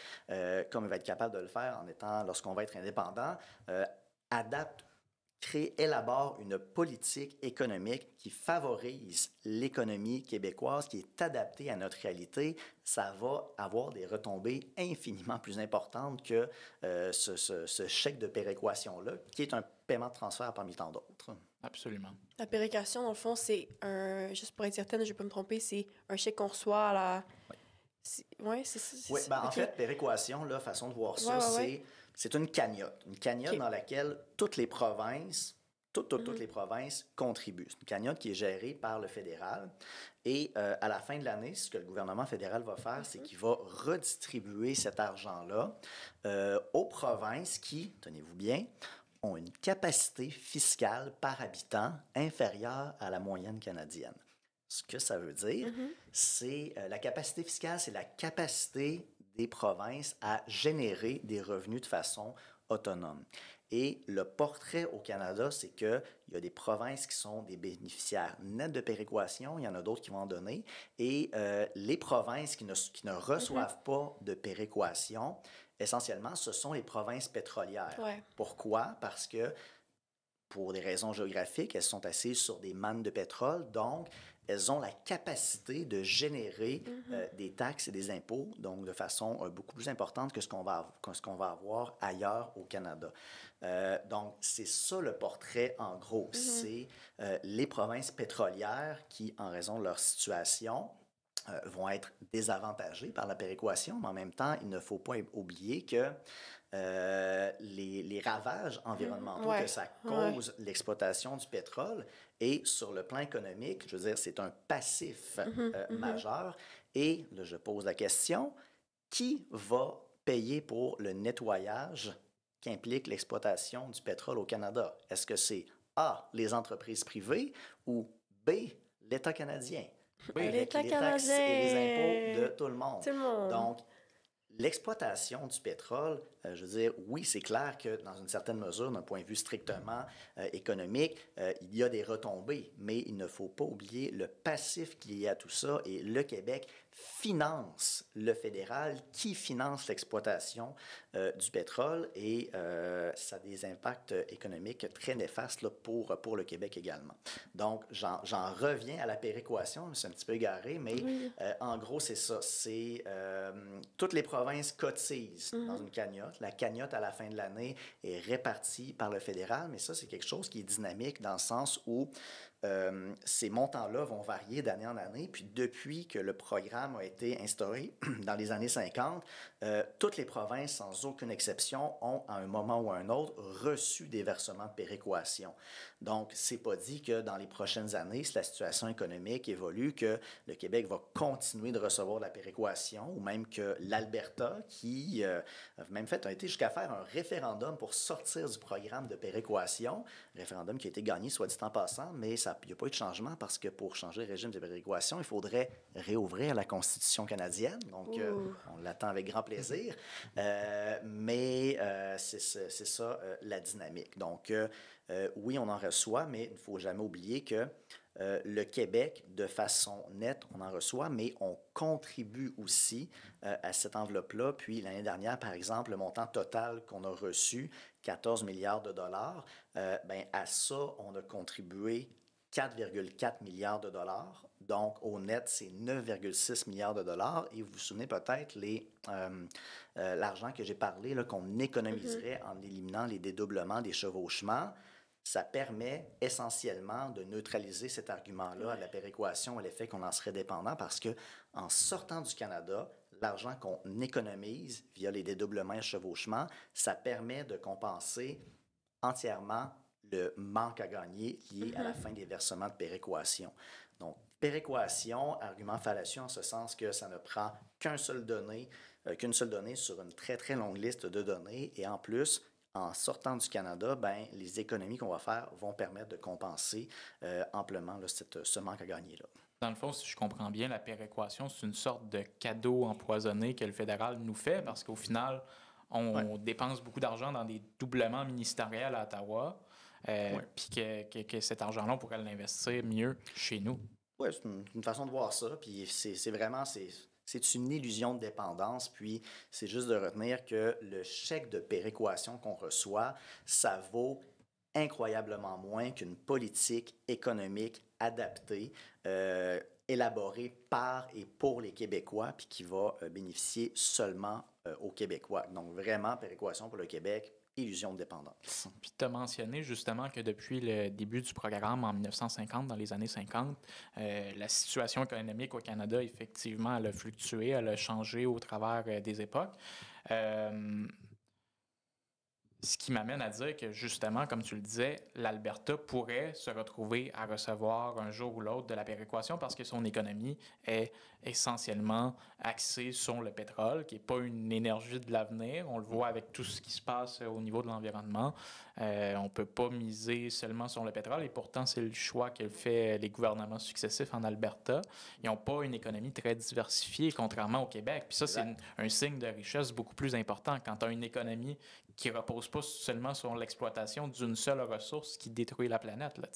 comme il va être capable de le faire lorsqu'on va être indépendant, élabore une politique économique qui favorise l'économie québécoise, qui est adaptée à notre réalité, ça va avoir des retombées infiniment plus importantes que ce chèque de péréquation-là, qui est un paiement de transfert parmi tant d'autres. Absolument. La péréquation, dans le fond, c'est juste pour être certaine, je ne vais pas me tromper, c'est un chèque qu'on reçoit à la... Oui, oui, ben, en fait, péréquation, là, façon de voir ça, c'est une cagnotte. Une cagnotte dans laquelle toutes les provinces, toutes les provinces contribuent. C'est une cagnotte qui est gérée par le fédéral. Et à la fin de l'année, ce que le gouvernement fédéral va faire, c'est qu'il va redistribuer cet argent-là aux provinces qui, tenez-vous bien, ont une capacité fiscale par habitant inférieure à la moyenne canadienne. Ce que ça veut dire, c'est la capacité fiscale, c'est la capacité des provinces à générer des revenus de façon autonome. Et le portrait au Canada, c'est qu'il y a des provinces qui sont des bénéficiaires nets de péréquation, il y en a d'autres qui vont en donner, et les provinces qui ne reçoivent pas de péréquation, essentiellement, ce sont les provinces pétrolières. Ouais. Pourquoi? Parce que, pour des raisons géographiques, elles sont assises sur des mannes de pétrole, donc elles ont la capacité de générer des taxes et des impôts, donc de façon beaucoup plus importante que ce qu'on va avoir ailleurs au Canada. Donc, c'est ça le portrait en gros. C'est les provinces pétrolières qui, en raison de leur situation, vont être désavantagées par la péréquation, mais en même temps, il ne faut pas oublier que les ravages environnementaux que ça cause l'exploitation du pétrole et sur le plan économique, je veux dire, c'est un passif majeur. Et là, je pose la question, qui va payer pour le nettoyage qu'implique l'exploitation du pétrole au Canada? Est-ce que c'est A, les entreprises privées ou B, l'État canadien? Avec les taxes et les impôts de tout le monde. Donc, l'exploitation du pétrole, je veux dire, oui, c'est clair que dans une certaine mesure, d'un point de vue strictement économique, il y a des retombées, mais il ne faut pas oublier le passif qu'il y a à tout ça. Et le Québec finance le fédéral qui finance l'exploitation du pétrole et ça a des impacts économiques très néfastes là, pour le Québec également. Donc, j'en reviens à la péréquation, je me suis un petit peu égaré, mais en gros, c'est ça. C'est toutes les provinces cotisent dans une cagnotte. La cagnotte, à la fin de l'année, est répartie par le fédéral, mais ça, c'est quelque chose qui est dynamique dans le sens où ces montants-là vont varier d'année en année. Puis depuis que le programme a été instauré dans les années 50, toutes les provinces, sans aucune exception, ont à un moment ou à un autre reçu des versements de péréquation. Donc, c'est pas dit que dans les prochaines années, si la situation économique évolue, que le Québec va continuer de recevoir de la péréquation ou même que l'Alberta, qui a été jusqu'à faire un référendum pour sortir du programme de péréquation, référendum qui a été gagné, soit dit en passant, mais il n'y a pas eu de changement parce que pour changer le régime de péréquation, il faudrait réouvrir la Constitution canadienne. Donc, on l'attend avec grand plaisir. Mais c'est ça la dynamique. Donc, oui, on en reçoit, mais il ne faut jamais oublier que le Québec, de façon nette, on en reçoit, mais on contribue aussi à cette enveloppe-là. Puis l'année dernière, par exemple, le montant total qu'on a reçu, 14 milliards de dollars, à ça, on a contribué 4,4 milliards de dollars. Donc, au net, c'est 9,6 milliards de dollars. Et vous vous souvenez peut-être l'argent que j'ai parlé, là, qu'on économiserait en éliminant les dédoublements des chevauchements. Ça permet essentiellement de neutraliser cet argument-là à la péréquation, à l'effet qu'on en serait dépendant, parce que en sortant du Canada, l'argent qu'on économise via les dédoublements et chevauchements, ça permet de compenser entièrement le manque à gagner lié à la fin des versements de péréquation. Donc, péréquation, argument fallacieux en ce sens que ça ne prend qu'une seule donnée sur une très, très longue liste de données. Et en plus, en sortant du Canada, ben, les économies qu'on va faire vont permettre de compenser amplement là, ce manque à gagner-là. Dans le fond, si je comprends bien, la péréquation, c'est une sorte de cadeau empoisonné que le fédéral nous fait parce qu'au final, on dépense beaucoup d'argent dans des doublements ministériels à Ottawa, puis que cet argent-là, on pourrait l'investir mieux chez nous. Oui, c'est une façon de voir ça. Puis c'est vraiment une illusion de dépendance. Puis c'est juste de retenir que le chèque de péréquation qu'on reçoit, ça vaut incroyablement moins qu'une politique économique adaptée, élaborée par et pour les Québécois, puis qui va bénéficier seulement aux Québécois. Donc vraiment, péréquation pour le Québec, illusion de dépendance. Puis tu as mentionné justement que depuis le début du programme en 1950, dans les années 50, la situation économique au Canada, effectivement, elle a fluctué, elle a changé au travers des époques. Ce qui m'amène à dire que, justement, comme tu le disais, l'Alberta pourrait se retrouver à recevoir un jour ou l'autre de la péréquation parce que son économie est essentiellement axée sur le pétrole, qui n'est pas une énergie de l'avenir. On le voit avec tout ce qui se passe au niveau de l'environnement. On ne peut pas miser seulement sur le pétrole et pourtant, c'est le choix que fait les gouvernements successifs en Alberta. Ils n'ont pas une économie très diversifiée, contrairement au Québec. Puis ça, c'est un signe de richesse beaucoup plus important quand tu as une économie qui ne repose pas seulement sur l'exploitation d'une seule ressource qui détruit la planète. Là,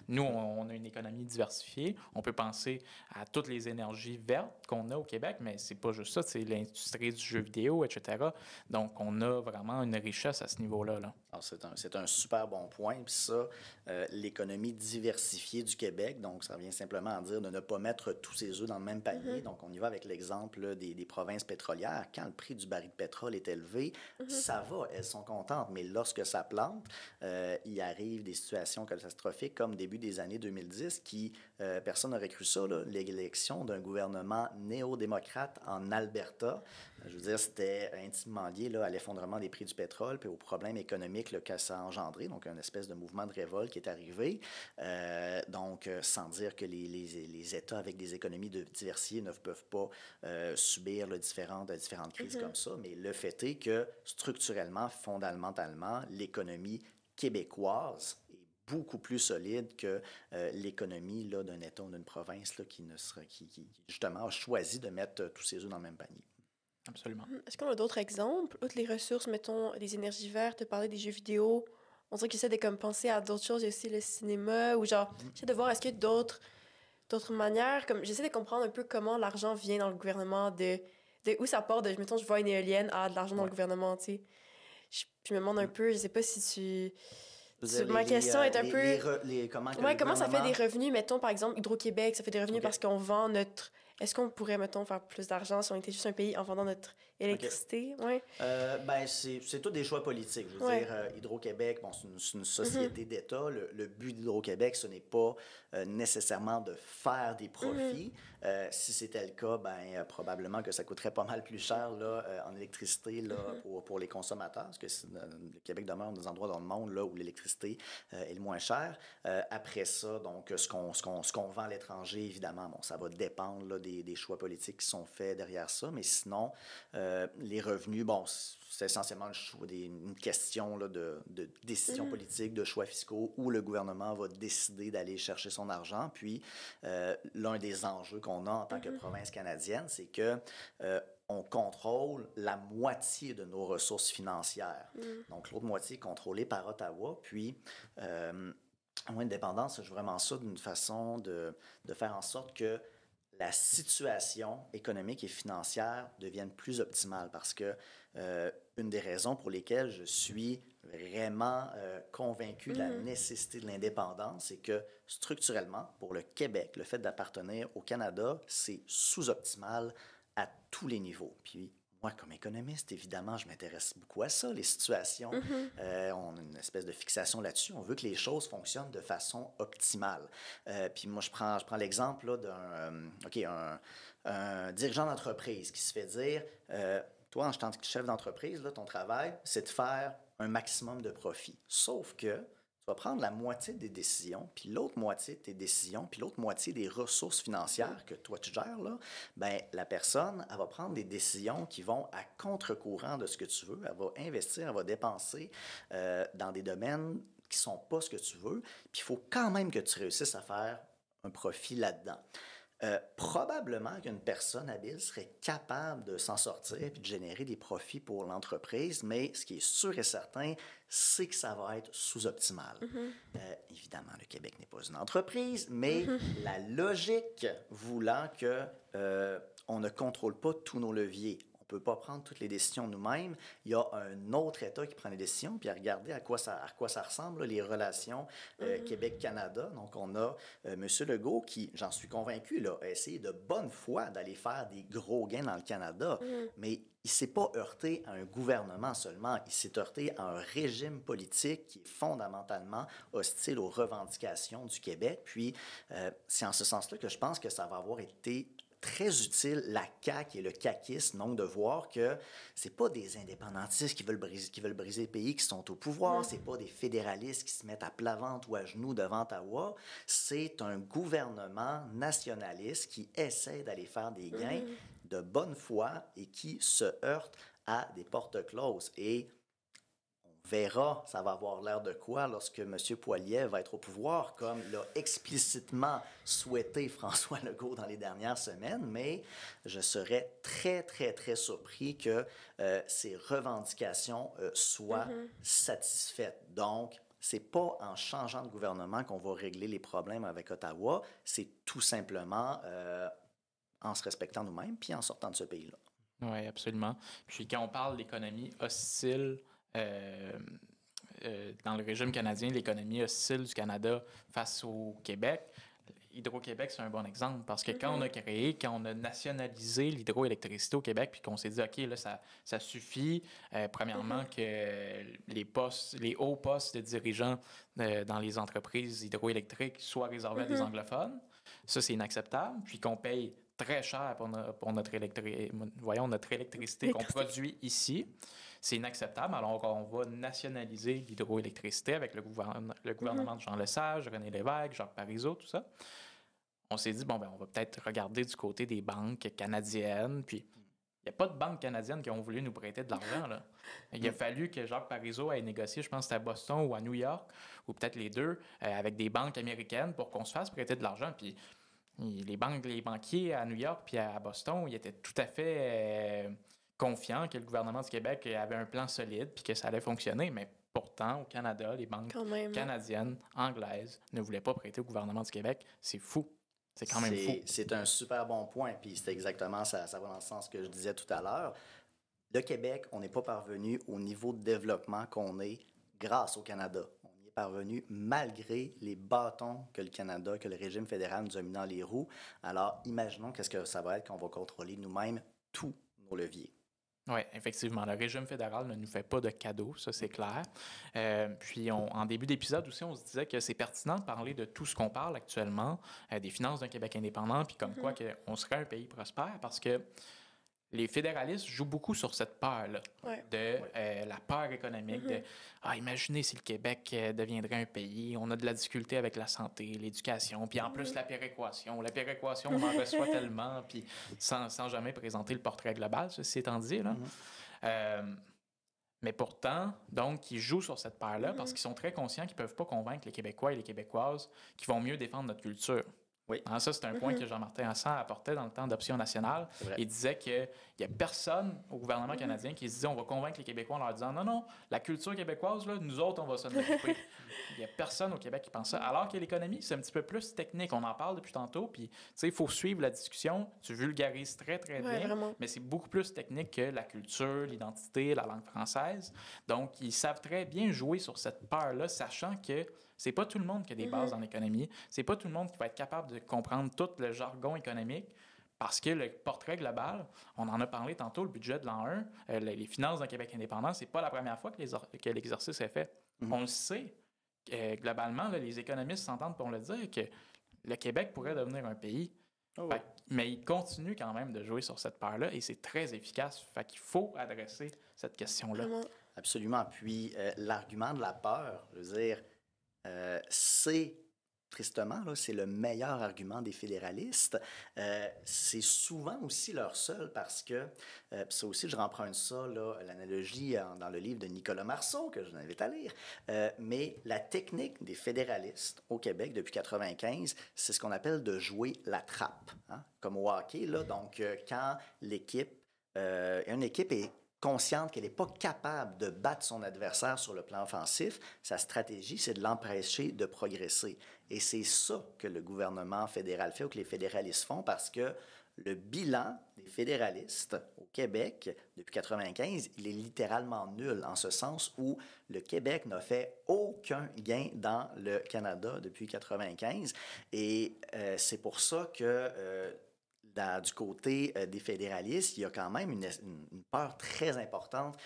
nous, on a une économie diversifiée. On peut penser à toutes les énergies vertes qu'on a au Québec, mais c'est pas juste ça. C'est l'industrie du jeu vidéo, etc. Donc, on a vraiment une richesse à ce niveau-là. Là. Alors, c'est un super bon point. Puis ça, l'économie diversifiée du Québec, donc ça revient simplement à dire de ne pas mettre tous ses œufs dans le même panier. Donc, on y va avec l'exemple des provinces pétrolières. Quand le prix du baril de pétrole est élevé, ça va, elles sont contentes. Mais lorsque ça plante, il arrive des situations catastrophiques comme début des années 2010 qui, personne n'aurait cru ça, là, l'élection d'un gouvernement néo-démocrate en Alberta. Je veux dire, c'était intimement lié là, à l'effondrement des prix du pétrole puis aux problèmes économiques là, que ça a engendré. Donc, une espèce de mouvement de révolte qui est arrivé. Donc, sans dire que les États avec des économies diversifiées ne peuvent pas subir là, différentes crises comme ça. Mais le fait est que, structurellement, fondamentalement, l'économie québécoise est beaucoup plus solide que l'économie là, d'un État ou d'une province là, qui justement a choisi de mettre tous ses œufs dans le même panier. Absolument. Est-ce qu'on a d'autres exemples? Outre les ressources, mettons, les énergies vertes, parler des jeux vidéo, on dirait qu'ils essaient de comme, penser à d'autres choses. Il y a aussi le cinéma, ou genre, j'essaie de voir, est-ce qu'il y a d'autres manières, comme j'essaie de comprendre un peu comment l'argent vient dans le gouvernement, de où ça part de, mettons, je vois une éolienne, de l'argent dans le gouvernement, tu sais. Je me demande un peu, je sais pas si ma question est un peu... comment ça fait des revenus, mettons, par exemple, Hydro-Québec, ça fait des revenus parce qu'on vend notre... Est-ce qu'on pourrait, mettons, faire plus d'argent si on était juste un pays en vendant notre électricité? Ouais. C'est tous des choix politiques. Je veux dire, Hydro-Québec, bon, c'est une société d'État. Le but d'Hydro-Québec, ce n'est pas nécessairement de faire des profits. Si c'était le cas, probablement que ça coûterait pas mal plus cher là, en électricité là, pour les consommateurs, parce que le Québec demeure un des endroits dans le monde là, où l'électricité est le moins chère. Après ça, donc, ce qu'on vend à l'étranger, évidemment, bon, ça va dépendre là, des choix politiques qui sont faits derrière ça, mais sinon, les revenus, bon, c'est essentiellement une question là, de décision politique, de choix fiscaux, où le gouvernement va décider d'aller chercher son argent. Puis, l'un des enjeux qu'on a en tant que province canadienne, c'est que on contrôle la moitié de nos ressources financières. Donc, l'autre moitié est contrôlée par Ottawa. Puis, moins de dépendance, je veux vraiment ça d'une façon de faire en sorte que la situation économique et financière devienne plus optimale parce que une des raisons pour lesquelles je suis vraiment convaincu de la nécessité de l'indépendance, c'est que structurellement, pour le Québec, le fait d'appartenir au Canada, c'est sous-optimal à tous les niveaux. Puis moi, comme économiste, évidemment, je m'intéresse beaucoup à ça, les situations. On a une espèce de fixation là-dessus. On veut que les choses fonctionnent de façon optimale. Puis moi, je prends l'exemple là, un dirigeant d'entreprise qui se fait dire toi, en tant que chef d'entreprise, là, ton travail, c'est de faire un maximum de profit. Sauf que tu vas prendre la moitié des décisions, puis l'autre moitié de tes décisions, puis l'autre moitié des ressources financières que toi tu gères, là, ben, la personne, elle va prendre des décisions qui vont à contre-courant de ce que tu veux. Elle va investir, elle va dépenser dans des domaines qui ne sont pas ce que tu veux. Puis il faut quand même que tu réussisses à faire un profit là-dedans. Probablement qu'une personne habile serait capable de s'en sortir et de générer des profits pour l'entreprise, mais ce qui est sûr et certain, c'est que ça va être sous-optimal. Évidemment, le Québec n'est pas une entreprise, mais la logique voulant que on ne contrôle pas tous nos leviers. On ne peut pas prendre toutes les décisions nous-mêmes. Il y a un autre État qui prend les décisions, puis à regarder à quoi ça ressemble, là, les relations Québec-Canada. Donc, on a M. Legault qui, j'en suis convaincu, là, a essayé de bonne foi d'aller faire des gros gains dans le Canada, mais il ne s'est pas heurté à un gouvernement seulement, il s'est heurté à un régime politique qui est fondamentalement hostile aux revendications du Québec. Puis, c'est en ce sens-là que je pense que ça va avoir été très utile, la CAQ et le caquisme, donc de voir que c'est pas des indépendantistes qui veulent briser le pays qui sont au pouvoir, c'est pas des fédéralistes qui se mettent à plat ventre ou à genoux devant Ottawa, c'est un gouvernement nationaliste qui essaie d'aller faire des gains de bonne foi et qui se heurte à des portes closes. Et verra, ça va avoir l'air de quoi lorsque M. Poilievre va être au pouvoir, comme l'a explicitement souhaité François Legault dans les dernières semaines, mais je serais très, très, très surpris que ces revendications soient satisfaites. Donc, c'est pas en changeant de gouvernement qu'on va régler les problèmes avec Ottawa, c'est tout simplement en se respectant nous-mêmes puis en sortant de ce pays-là. Oui, absolument. Puis quand on parle d'économie hostile, dans le régime canadien, l'économie hostile du Canada face au Québec, Hydro-Québec, c'est un bon exemple parce que quand on a nationalisé l'hydroélectricité au Québec, puis qu'on s'est dit, OK, là, ça suffit, premièrement, que les hauts postes de dirigeants dans les entreprises hydroélectriques soient réservés à des anglophones, ça, c'est inacceptable, puis qu'on paye très cher pour notre électricité qu'on produit ici. C'est inacceptable. Alors, on va nationaliser l'hydroélectricité avec le gouvernement de Jean Lesage, René Lévesque, Jacques Parizeau, tout ça. On s'est dit, bon, ben, on va peut-être regarder du côté des banques canadiennes. Puis, il n'y a pas de banques canadiennes qui ont voulu nous prêter de l'argent, là. Il a fallu que Jacques Parizeau ait négocié, je pense que c'était à Boston ou à New York, ou peut-être les deux, avec des banques américaines pour qu'on se fasse prêter de l'argent. Puis, les banquiers à New York puis à Boston, ils étaient tout à fait confiants que le gouvernement du Québec avait un plan solide puis que ça allait fonctionner. Mais pourtant, au Canada, les banques canadiennes, anglaises, ne voulaient pas prêter au gouvernement du Québec. C'est fou. C'est quand même fou. C'est un super bon point. Puis c'est exactement ça. Ça va dans le sens que je disais tout à l'heure. Le Québec, on n'est pas parvenu au niveau de développement qu'on est grâce au Canada. Parvenu malgré les bâtons que le Canada, que le régime fédéral nous a mis dans les roues. Alors, imaginons qu'est-ce que ça va être quand on va contrôler nous-mêmes tous nos leviers. Oui, effectivement. Le régime fédéral ne nous fait pas de cadeaux, ça c'est clair. Puis, en début d'épisode aussi, on se disait que c'est pertinent de parler de tout ce qu'on parle actuellement, des finances d'un Québec indépendant, puis comme quoi on serait un pays prospère, parce que les fédéralistes jouent beaucoup sur cette peur-là, la peur économique, de imaginez si le Québec deviendrait un pays, on a de la difficulté avec la santé, l'éducation, puis en plus la péréquation. La péréquation, on en reçoit tellement, puis sans jamais présenter le portrait global, ceci étant dit, là. Mais pourtant, donc, ils jouent sur cette peur-là parce qu'ils sont très conscients qu'ils ne peuvent pas convaincre les Québécois et les Québécoises qui vont mieux défendre notre culture. Oui. Hein, ça, c'est un point que Jean-Martin Hassan apportait dans le temps d'Option nationale. Il disait qu'il n'y a personne au gouvernement canadien qui se disait on va convaincre les Québécois en leur disant non, la culture québécoise, là, nous autres, on va s'en occuper. Il n'y a personne au Québec qui pense ça. Alors que l'économie, c'est un petit peu plus technique. On en parle depuis tantôt, puis il faut suivre la discussion. Tu vulgarises très, très bien, vraiment. mais c'est beaucoup plus technique que la culture, l'identité, la langue française. Donc, ils savent très bien jouer sur cette peur-là, sachant que c'est pas tout le monde qui a des bases en économie. C'est pas tout le monde qui va être capable de comprendre tout le jargon économique. Parce que le portrait global, on en a parlé tantôt, le budget de l'an 1, les finances d'un Québec indépendant, c'est pas la première fois que l'exercice est fait. On le sait. Globalement, là, les économistes s'entendent pour le dire que le Québec pourrait devenir un pays. Mais il continue quand même de jouer sur cette peur-là et c'est très efficace. Fait qu'il faut adresser cette question-là. Absolument. Puis l'argument de la peur, je veux dire, c'est, tristement, là, c'est le meilleur argument des fédéralistes. C'est souvent aussi leur seul parce que, ça aussi, je remprunte ça, là, l'analogie dans le livre de Nicolas Marceau, que je vous invite à lire, mais la technique des fédéralistes au Québec depuis 1995, c'est ce qu'on appelle de jouer la trappe, hein, comme au hockey. Là, donc, quand une équipe est consciente qu'elle n'est pas capable de battre son adversaire sur le plan offensif, sa stratégie, c'est de l'empêcher de progresser. Et c'est ça que le gouvernement fédéral fait ou que les fédéralistes font parce que le bilan des fédéralistes au Québec depuis 1995, il est littéralement nul en ce sens où le Québec n'a fait aucun gain dans le Canada depuis 1995. Et c'est pour ça que du côté des fédéralistes, il y a quand même une peur très importante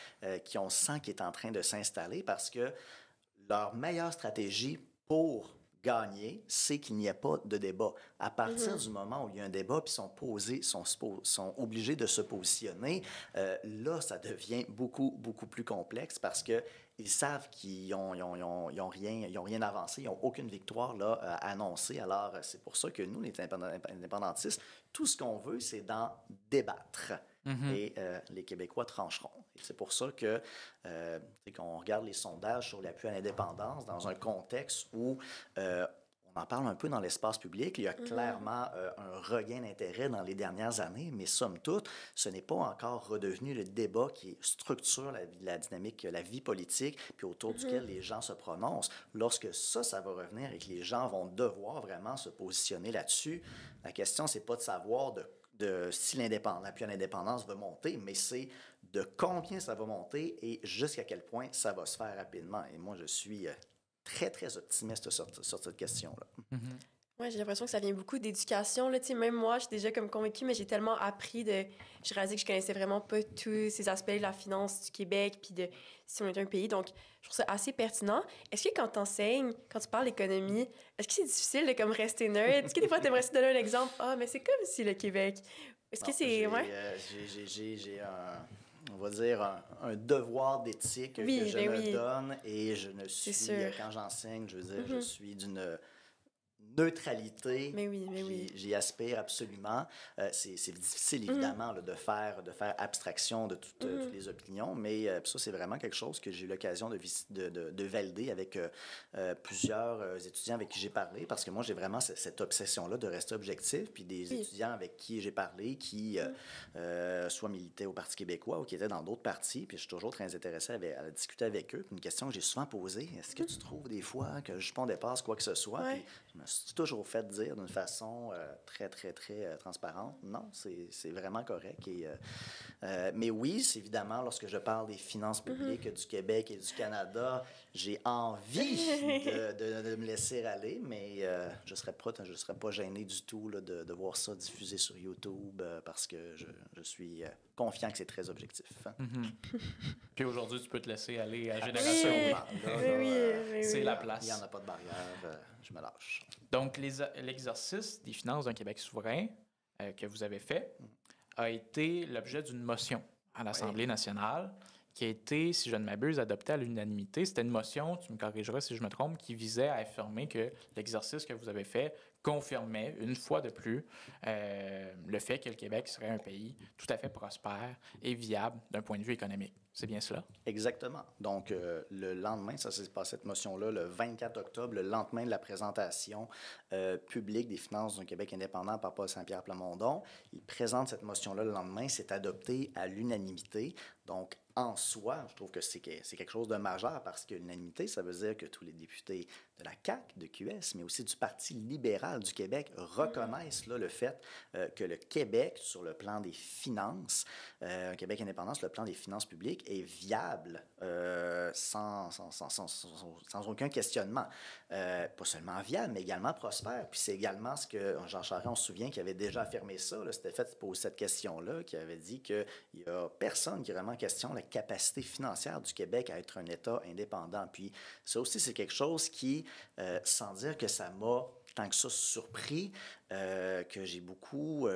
qu'on sent qui est en train de s'installer parce que leur meilleure stratégie pour gagner, c'est qu'il n'y ait pas de débat. À partir du moment où il y a un débat, puis sont obligés de se positionner, là, ça devient beaucoup, beaucoup plus complexe parce que ils savent qu'ils n'ont rien avancé, ils n'ont aucune victoire là, à annoncer. Alors, c'est pour ça que nous, les indépendantistes, tout ce qu'on veut, c'est d'en débattre. Et les Québécois trancheront. Et c'est pour ça que qu'on regarde les sondages sur l'appui à l'indépendance dans un contexte où on en parle un peu dans l'espace public. Il y a clairement un regain d'intérêt dans les dernières années, mais somme toute, ce n'est pas encore redevenu le débat qui structure la dynamique, la vie politique, puis autour duquel les gens se prononcent. Lorsque ça va revenir et que les gens vont devoir vraiment se positionner là-dessus, la question, c'est pas de savoir si l'appui à l'indépendance va monter, mais c'est de combien ça va monter et jusqu'à quel point ça va se faire rapidement. Et moi, je suis très, très optimiste sur cette question-là. Ouais, j'ai l'impression que ça vient beaucoup d'éducation. Là. Même moi, je suis déjà comme convaincue, mais j'ai tellement appris je réalisais que je connaissais vraiment pas tous ces aspects de la finance du Québec puis de si on est un pays. Donc, je trouve ça assez pertinent. Est-ce que quand tu enseignes, quand tu parles d'économie, est-ce que c'est difficile de comme rester nerd? Est-ce que des fois, tu aimerais se donner un exemple? Ah, mais c'est comme si le Québec... Est-ce que c'est... J'ai on va dire, un devoir d'éthique que je me donne et je ne suis, quand j'enseigne, je veux dire, je suis d'une neutralité. Mais oui. J'y aspire absolument. C'est difficile, évidemment, là, de faire abstraction de toutes les opinions, mais ça, c'est vraiment quelque chose que j'ai eu l'occasion de valider avec plusieurs étudiants avec qui j'ai parlé, parce que moi, j'ai vraiment cette obsession-là de rester objectif, puis des étudiants avec qui j'ai parlé, qui soit militaient au Parti québécois ou qui étaient dans d'autres partis, puis je suis toujours très intéressé à discuter avec eux. Puis une question que j'ai souvent posée, est-ce que tu trouves des fois que le jupon dépasse quoi que ce soit? Puis je me suis toujours fait dire d'une façon très, très, très transparente, non, c'est vraiment correct. Mais oui, c'est évidemment, lorsque je parle des finances publiques du Québec et du Canada, j'ai envie de me laisser aller, mais je serais pas gêné du tout là, de voir ça diffusé sur YouTube parce que je suis confiant que c'est très objectif. Puis aujourd'hui, tu peux te laisser aller à Génération. C'est la place. Il n'y en a pas de barrière, je me lâche. Donc, l'exercice des finances d'un Québec souverain que vous avez fait a été l'objet d'une motion à l'Assemblée nationale qui a été, si je ne m'abuse, adoptée à l'unanimité. C'était une motion, tu me corrigeras si je me trompe, qui visait à affirmer que l'exercice que vous avez fait confirmait une fois de plus le fait que le Québec serait un pays tout à fait prospère et viable d'un point de vue économique. C'est bien cela? Exactement. Donc, le lendemain, ça s'est passé cette motion-là, le 24 octobre, le lendemain de la présentation publique des finances d'un Québec indépendant par Paul Saint-Pierre Plamondon. Il présente cette motion-là le lendemain. C'est adopté à l'unanimité. Donc, en soi, je trouve que c'est quelque chose de majeur parce que l'unanimité, ça veut dire que tous les députés de la CAQ, de QS, mais aussi du Parti libéral du Québec reconnaissent là, le fait que le Québec, sur le plan des finances, un Québec indépendant sur le plan des finances publiques, est viable sans aucun questionnement. Pas seulement viable, mais également prospère. Puis c'est également ce que Jean Charest, on se souvient, qui avait déjà affirmé ça. C'était fait pour cette question-là, qui avait dit qu'il n'y a personne qui vraiment questionne la capacité financière du Québec à être un État indépendant. Puis ça aussi, c'est quelque chose qui, sans dire que ça m'a tant que ça surpris, que j'ai beaucoup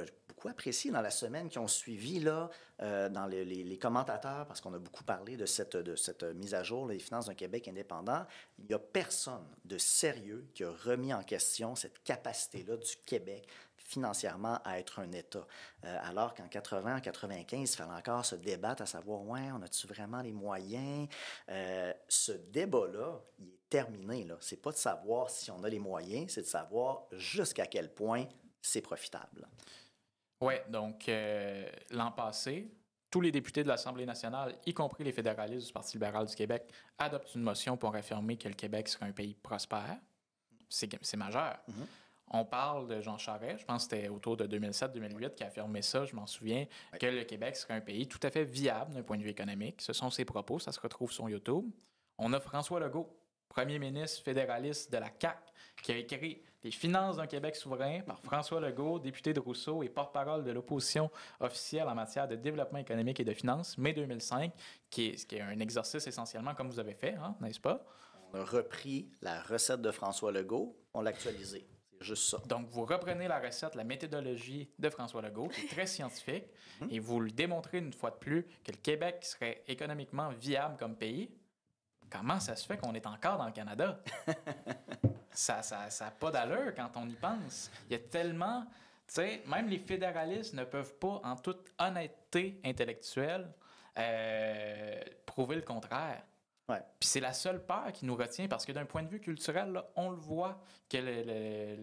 apprécié dans la semaine qui ont suivi, là, dans les commentateurs, parce qu'on a beaucoup parlé de cette mise à jour des finances d'un Québec indépendant. Il n'y a personne de sérieux qui a remis en question cette capacité-là du Québec financièrement à être un État. Alors qu'en 80, en 95, il fallait encore se débattre à savoir, ouais, on a-tu vraiment les moyens? Ce débat-là, il est terminé. Ce n'est pas de savoir si on a les moyens, c'est de savoir jusqu'à quel point c'est profitable. Oui, donc l'an passé, tous les députés de l'Assemblée nationale, y compris les fédéralistes du Parti libéral du Québec, adoptent une motion pour affirmer que le Québec serait un pays prospère. C'est majeur. Mm-hmm. On parle de Jean Charest, je pense que c'était autour de 2007-2008 qui a affirmé ça, je m'en souviens, oui, que le Québec serait un pays tout à fait viable d'un point de vue économique. Ce sont ses propos, ça se retrouve sur YouTube. On a François Legault, premier ministre fédéraliste de la CAQ, qui a écrit « Les finances d'un Québec souverain » par François Legault, député de Rousseau et porte-parole de l'opposition officielle en matière de développement économique et de finances, mai 2005, qui est un exercice essentiellement comme vous avez fait, hein, n'est-ce pas? On a repris la recette de François Legault, on l'a actualisée. Juste ça. Donc, vous reprenez la recette, la méthodologie de François Legault, qui est très scientifique, et vous le démontrez une fois de plus que le Québec serait économiquement viable comme pays. Comment ça se fait qu'on est encore dans le Canada? Ça n'a pas d'allure quand on y pense. Il y a tellement... Tu sais, même les fédéralistes ne peuvent pas, en toute honnêteté intellectuelle, prouver le contraire. Ouais. Puis c'est la seule peur qui nous retient parce que d'un point de vue culturel, là, on le voit que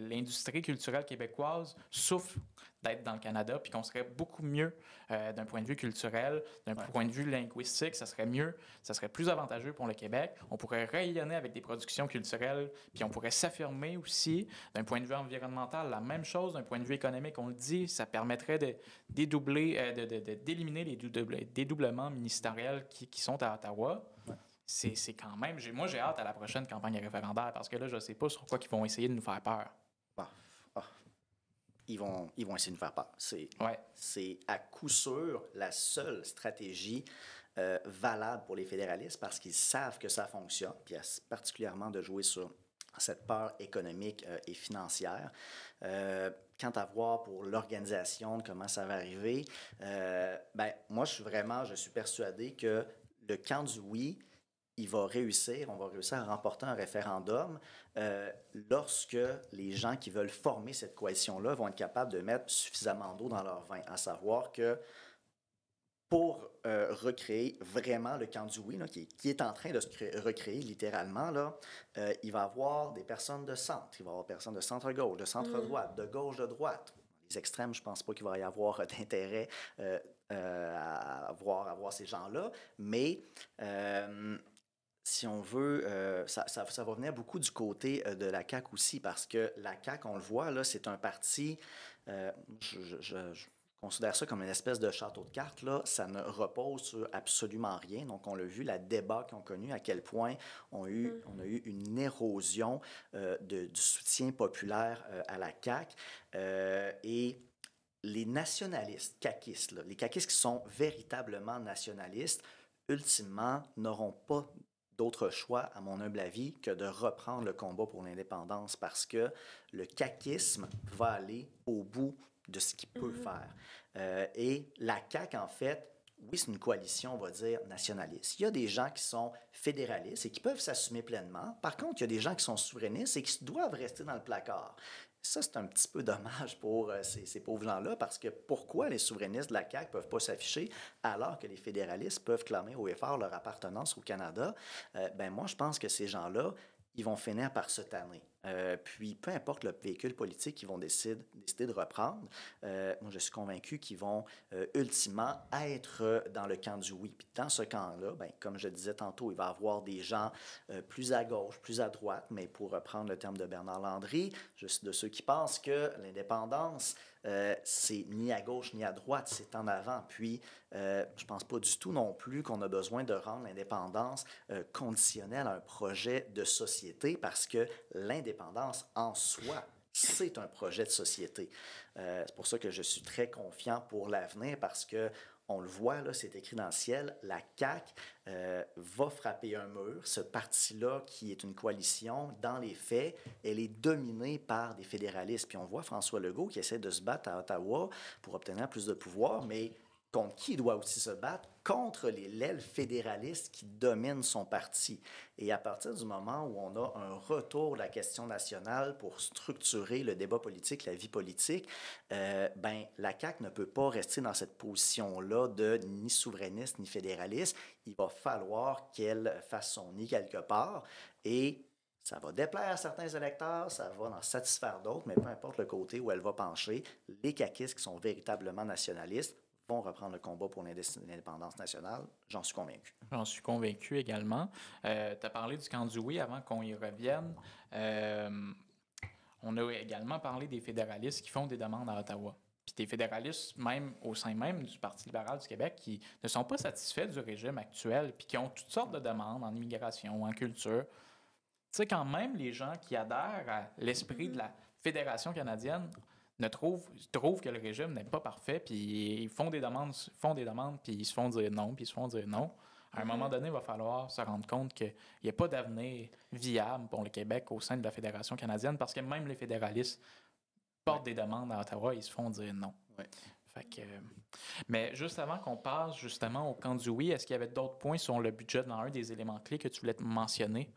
l'industrie culturelle québécoise souffre d'être dans le Canada puis qu'on serait beaucoup mieux d'un point de vue culturel, d'un point de vue linguistique, ça serait mieux, ça serait plus avantageux pour le Québec. On pourrait rayonner avec des productions culturelles puis on pourrait s'affirmer aussi d'un point de vue environnemental. La même chose d'un point de vue économique, on le dit, ça permettrait de dédoubler, d'éliminer les dédoublements ministériels qui sont à Ottawa. Ouais. C'est quand même... Moi, j'ai hâte à la prochaine campagne référendaire parce que là, je ne sais pas sur quoi ils vont essayer de nous faire peur. Ils vont essayer de nous faire peur. C'est à coup sûr la seule stratégie valable pour les fédéralistes parce qu'ils savent que ça fonctionne, puis particulièrement de jouer sur cette peur économique et financière. Quant à voir pour l'organisation, comment ça va arriver, moi, je suis persuadé que le camp du oui, on va réussir à remporter un référendum lorsque les gens qui veulent former cette coalition-là vont être capables de mettre suffisamment d'eau dans leur vin, à savoir que pour recréer vraiment le camp du oui, là, qui est en train de se recréer littéralement, là, il va y avoir des personnes de centre, il va y avoir des personnes de centre-gauche, de centre-droite, de gauche, de droite. Les extrêmes, je ne pense pas qu'il va y avoir d'intérêt à voir ces gens-là, mais... si on veut, ça va venir beaucoup du côté de la CAQ aussi, parce que la CAQ, on le voit, là, c'est un parti, je considère ça comme une espèce de château de cartes, là, ça ne repose sur absolument rien. Donc, on l'a vu, la débat qu'ils ont connu, à quel point on a eu une érosion du soutien populaire à la CAQ. Et les nationalistes caquistes, là, les caquistes qui sont véritablement nationalistes, ultimement, n'auront pas d'autre choix, à mon humble avis, que de reprendre le combat pour l'indépendance parce que le caquisme va aller au bout de ce qu'il peut faire. Et la CAQ, en fait, oui, c'est une coalition, on va dire, nationaliste. Il y a des gens qui sont fédéralistes et qui peuvent s'assumer pleinement. Par contre, il y a des gens qui sont souverainistes et qui doivent rester dans le placard. Ça, c'est un petit peu dommage pour ces pauvres gens-là, parce que pourquoi les souverainistes de la CAQ ne peuvent pas s'afficher alors que les fédéralistes peuvent clamer haut et fort leur appartenance au Canada? Ben moi, je pense que ces gens-là, ils vont finir par se tanner. Puis, peu importe le véhicule politique qu'ils vont décider de reprendre, moi, je suis convaincu qu'ils vont ultimement être dans le camp du oui. Puis, dans ce camp-là, ben, comme je disais tantôt, il va y avoir des gens plus à gauche, plus à droite, mais pour reprendre le terme de Bernard Landry, je suis de ceux qui pensent que l'indépendance, c'est ni à gauche ni à droite, c'est en avant. Puis, je pense pas du tout non plus qu'on a besoin de rendre l'indépendance conditionnelle à un projet de société, parce que l'indépendance en soi, c'est un projet de société. C'est pour ça que je suis très confiant pour l'avenir, parce que on le voit, là, c'est écrit dans le ciel, la CAQ va frapper un mur. Ce parti-là, qui est une coalition, dans les faits, elle est dominée par des fédéralistes. Puis on voit François Legault qui essaie de se battre à Ottawa pour obtenir plus de pouvoir, mais contre qui il doit aussi se battre? Contre l'aile fédéraliste qui domine son parti. Et à partir du moment où on a un retour de la question nationale pour structurer le débat politique, la vie politique, ben, la CAQ ne peut pas rester dans cette position-là de ni souverainiste ni fédéraliste. Il va falloir qu'elle fasse son nid quelque part, et ça va déplaire à certains électeurs, ça va en satisfaire d'autres, mais peu importe le côté où elle va pencher, les caquistes qui sont véritablement nationalistes vont reprendre le combat pour l'indépendance nationale. J'en suis convaincu. J'en suis convaincu également. Tu as parlé du camp du oui avant qu'on y revienne. On a également parlé des fédéralistes qui font des demandes à Ottawa. Puis des fédéralistes, même au sein même du Parti libéral du Québec, qui ne sont pas satisfaits du régime actuel, puis qui ont toutes sortes de demandes en immigration, en culture. Tu sais, quand même, les gens qui adhèrent à l'esprit de la Fédération canadienne trouvent que le régime n'est pas parfait, puis ils font des demandes, puis ils se font dire non, puis ils se font dire non. À un moment donné, il va falloir se rendre compte qu'il n'y a pas d'avenir viable pour le Québec au sein de la Fédération canadienne, parce que même les fédéralistes portent des demandes à Ottawa et ils se font dire non. Ouais. Fait que, mais juste avant qu'on passe justement au camp du oui, est-ce qu'il y avait d'autres points sur le budget dans un des éléments clés que tu voulais mentionner?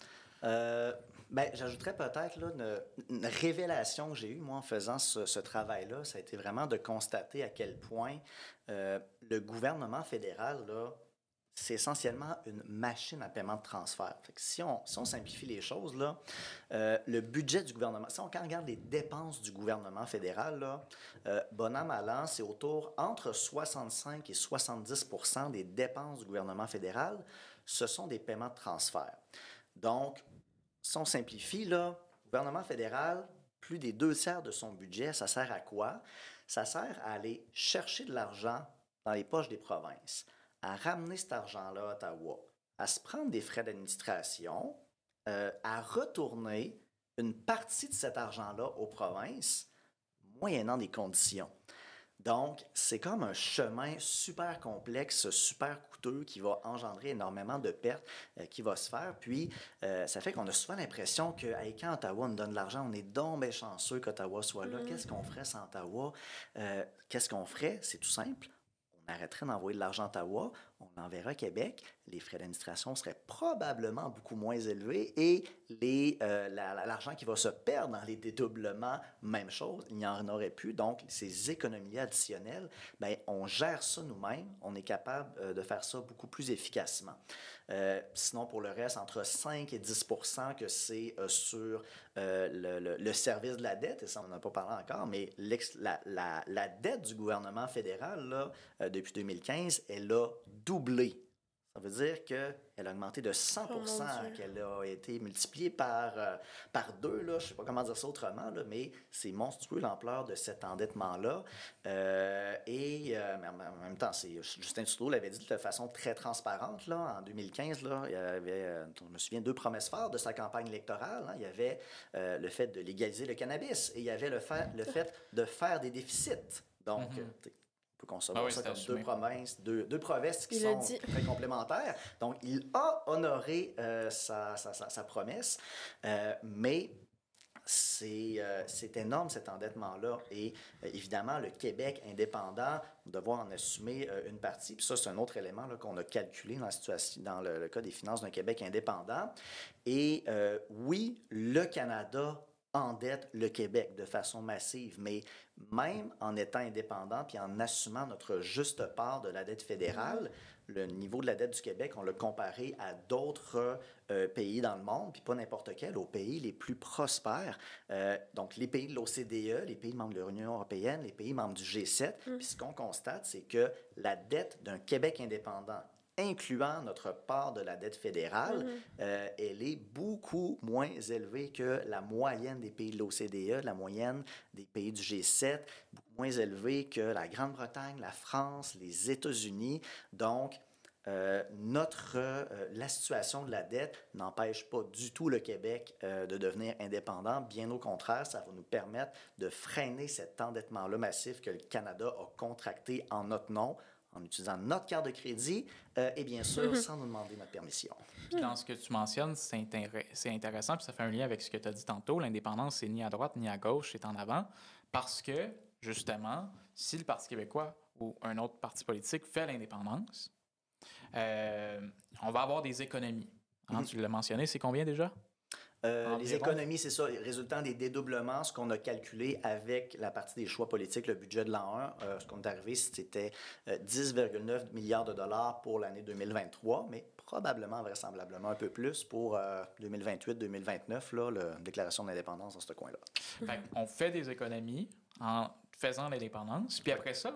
Ben, j'ajouterais peut-être là, une révélation que j'ai eue, moi, en faisant ce travail-là. Ça a été vraiment de constater à quel point le gouvernement fédéral, là, c'est essentiellement une machine à paiement de transfert. Fait que si on simplifie les choses, là, le budget du gouvernement, si on regarde les dépenses du gouvernement fédéral, là, bon an, mal an, c'est entre 65 et 70% des dépenses du gouvernement fédéral, ce sont des paiements de transfert. Donc, si on simplifie, là, le gouvernement fédéral, plus des 2/3 de son budget, ça sert à quoi? Ça sert à aller chercher de l'argent dans les poches des provinces, à ramener cet argent-là à Ottawa, à se prendre des frais d'administration, à retourner une partie de cet argent-là aux provinces, moyennant des conditions. Donc, c'est comme un chemin super complexe, super coûteux, qui va engendrer énormément de pertes qui va se faire. Puis, ça fait qu'on a souvent l'impression que quand Ottawa nous donne de l'argent, on est donc bien chanceux qu'Ottawa soit là. Qu'est-ce qu'on ferait sans Ottawa? Qu'est-ce qu'on ferait? C'est tout simple. On arrêterait d'envoyer de l'argent à Ottawa, on l'enverra à Québec, les frais d'administration seraient probablement beaucoup moins élevés et l'argent qui va se perdre dans les dédoublements, même chose, il n'y en aurait plus. Donc, ces économies additionnelles, bien, on gère ça nous-mêmes, on est capable de faire ça beaucoup plus efficacement. Sinon, pour le reste, entre 5 et 10% que c'est sur le service de la dette, et ça, on n'en a pas parlé encore, mais la dette du gouvernement fédéral, là, depuis 2015, elle a doublé. Ça veut dire qu'elle a augmenté de 100%, qu'elle a été multipliée par 2. Là, je ne sais pas comment dire ça autrement, là, mais c'est monstrueux l'ampleur de cet endettement-là. Mais en même temps, Justin Trudeau l'avait dit de façon très transparente. Là, en 2015, là, il y avait, je me souviens, 2 promesses fortes de sa campagne électorale. Hein. Il y avait le fait de légaliser le cannabis et il y avait le fait de faire des déficits. Donc, on peut concevoir ça comme deux promesses qui sont très complémentaires. Donc, il a honoré sa promesse, mais c'est énorme cet endettement-là. Et évidemment, le Québec indépendant va devoir en assumer une partie. Puis ça, c'est un autre élément là, qu'on a calculé dans le cas des finances d'un Québec indépendant. Et oui, le Canada endette le Québec de façon massive. Mais même en étant indépendant puis en assumant notre juste part de la dette fédérale, le niveau de la dette du Québec, on l'a comparé à d'autres pays dans le monde, puis pas n'importe quel, aux pays les plus prospères. Donc, les pays de l'OCDE, les pays membres de l'Union européenne, les pays membres du G7. Puis ce qu'on constate, c'est que la dette d'un Québec indépendant, incluant notre part de la dette fédérale, elle est beaucoup moins élevée que la moyenne des pays de l'OCDE, la moyenne des pays du G7, beaucoup moins élevée que la Grande-Bretagne, la France, les États-Unis. Donc, la situation de la dette n'empêche pas du tout le Québec de devenir indépendant. Bien au contraire, ça va nous permettre de freiner cet endettement-là massif que le Canada a contracté en notre nom, en utilisant notre carte de crédit et bien sûr sans nous demander notre permission. Puis dans ce que tu mentionnes, c'est intéressant, puis ça fait un lien avec ce que tu as dit tantôt. L'indépendance, c'est ni à droite ni à gauche, c'est en avant. Parce que, justement, si le Parti québécois ou un autre parti politique fait l'indépendance, on va avoir des économies. Hein, tu l'as mentionné, c'est combien déjà? Les économies, c'est ça, résultant des dédoublements, ce qu'on a calculé avec la partie des choix politiques, le budget de l'an 1, ce qu'on est arrivé, c'était 10,9 milliards de dollars pour l'année 2023, mais probablement, vraisemblablement, un peu plus pour 2028-2029, là, la déclaration d'indépendance dans ce coin-là. On fait des économies en faisant l'indépendance, puis après ça,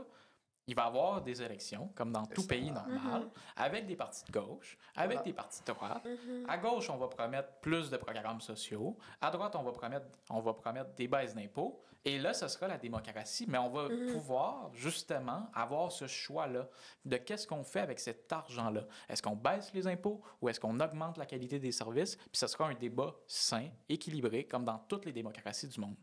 il va y avoir des élections, comme dans tout pays normal, avec des partis de gauche, avec des partis de droite. À gauche, on va promettre plus de programmes sociaux. À droite, on va promettre des baisses d'impôts. Et là, ce sera la démocratie. Mais on va pouvoir, justement, avoir ce choix-là de qu'est-ce qu'on fait avec cet argent-là. Est-ce qu'on baisse les impôts ou est-ce qu'on augmente la qualité des services? Puis ce sera un débat sain, équilibré, comme dans toutes les démocraties du monde.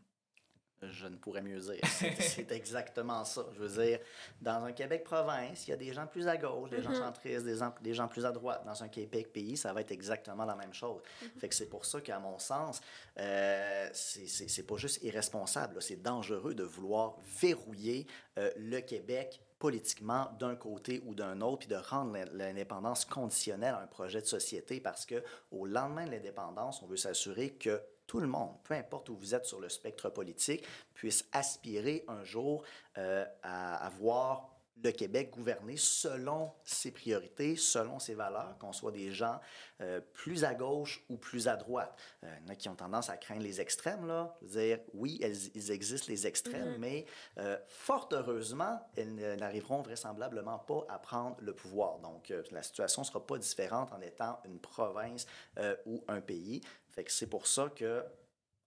Je ne pourrais mieux dire. C'est exactement ça. Je veux dire, dans un Québec-province, il y a des gens plus à gauche, des gens centristes, des gens plus à droite. Dans un Québec-pays, ça va être exactement la même chose. Fait que c'est pour ça qu'à mon sens, c'est pas juste irresponsable, c'est dangereux de vouloir verrouiller le Québec politiquement d'un côté ou d'un autre, puis de rendre l'indépendance conditionnelle à un projet de société, parce que au lendemain de l'indépendance, on veut s'assurer que tout le monde, peu importe où vous êtes sur le spectre politique, puisse aspirer un jour à voir le Québec gouverné selon ses priorités, selon ses valeurs, qu'on soit des gens plus à gauche ou plus à droite. Il y en a qui ont tendance à craindre les extrêmes, là. Je veux dire, oui, ils existent, les extrêmes, mais fort heureusement, elles n'arriveront vraisemblablement pas à prendre le pouvoir. Donc, la situation ne sera pas différente en étant une province ou un pays. Fait que c'est pour ça que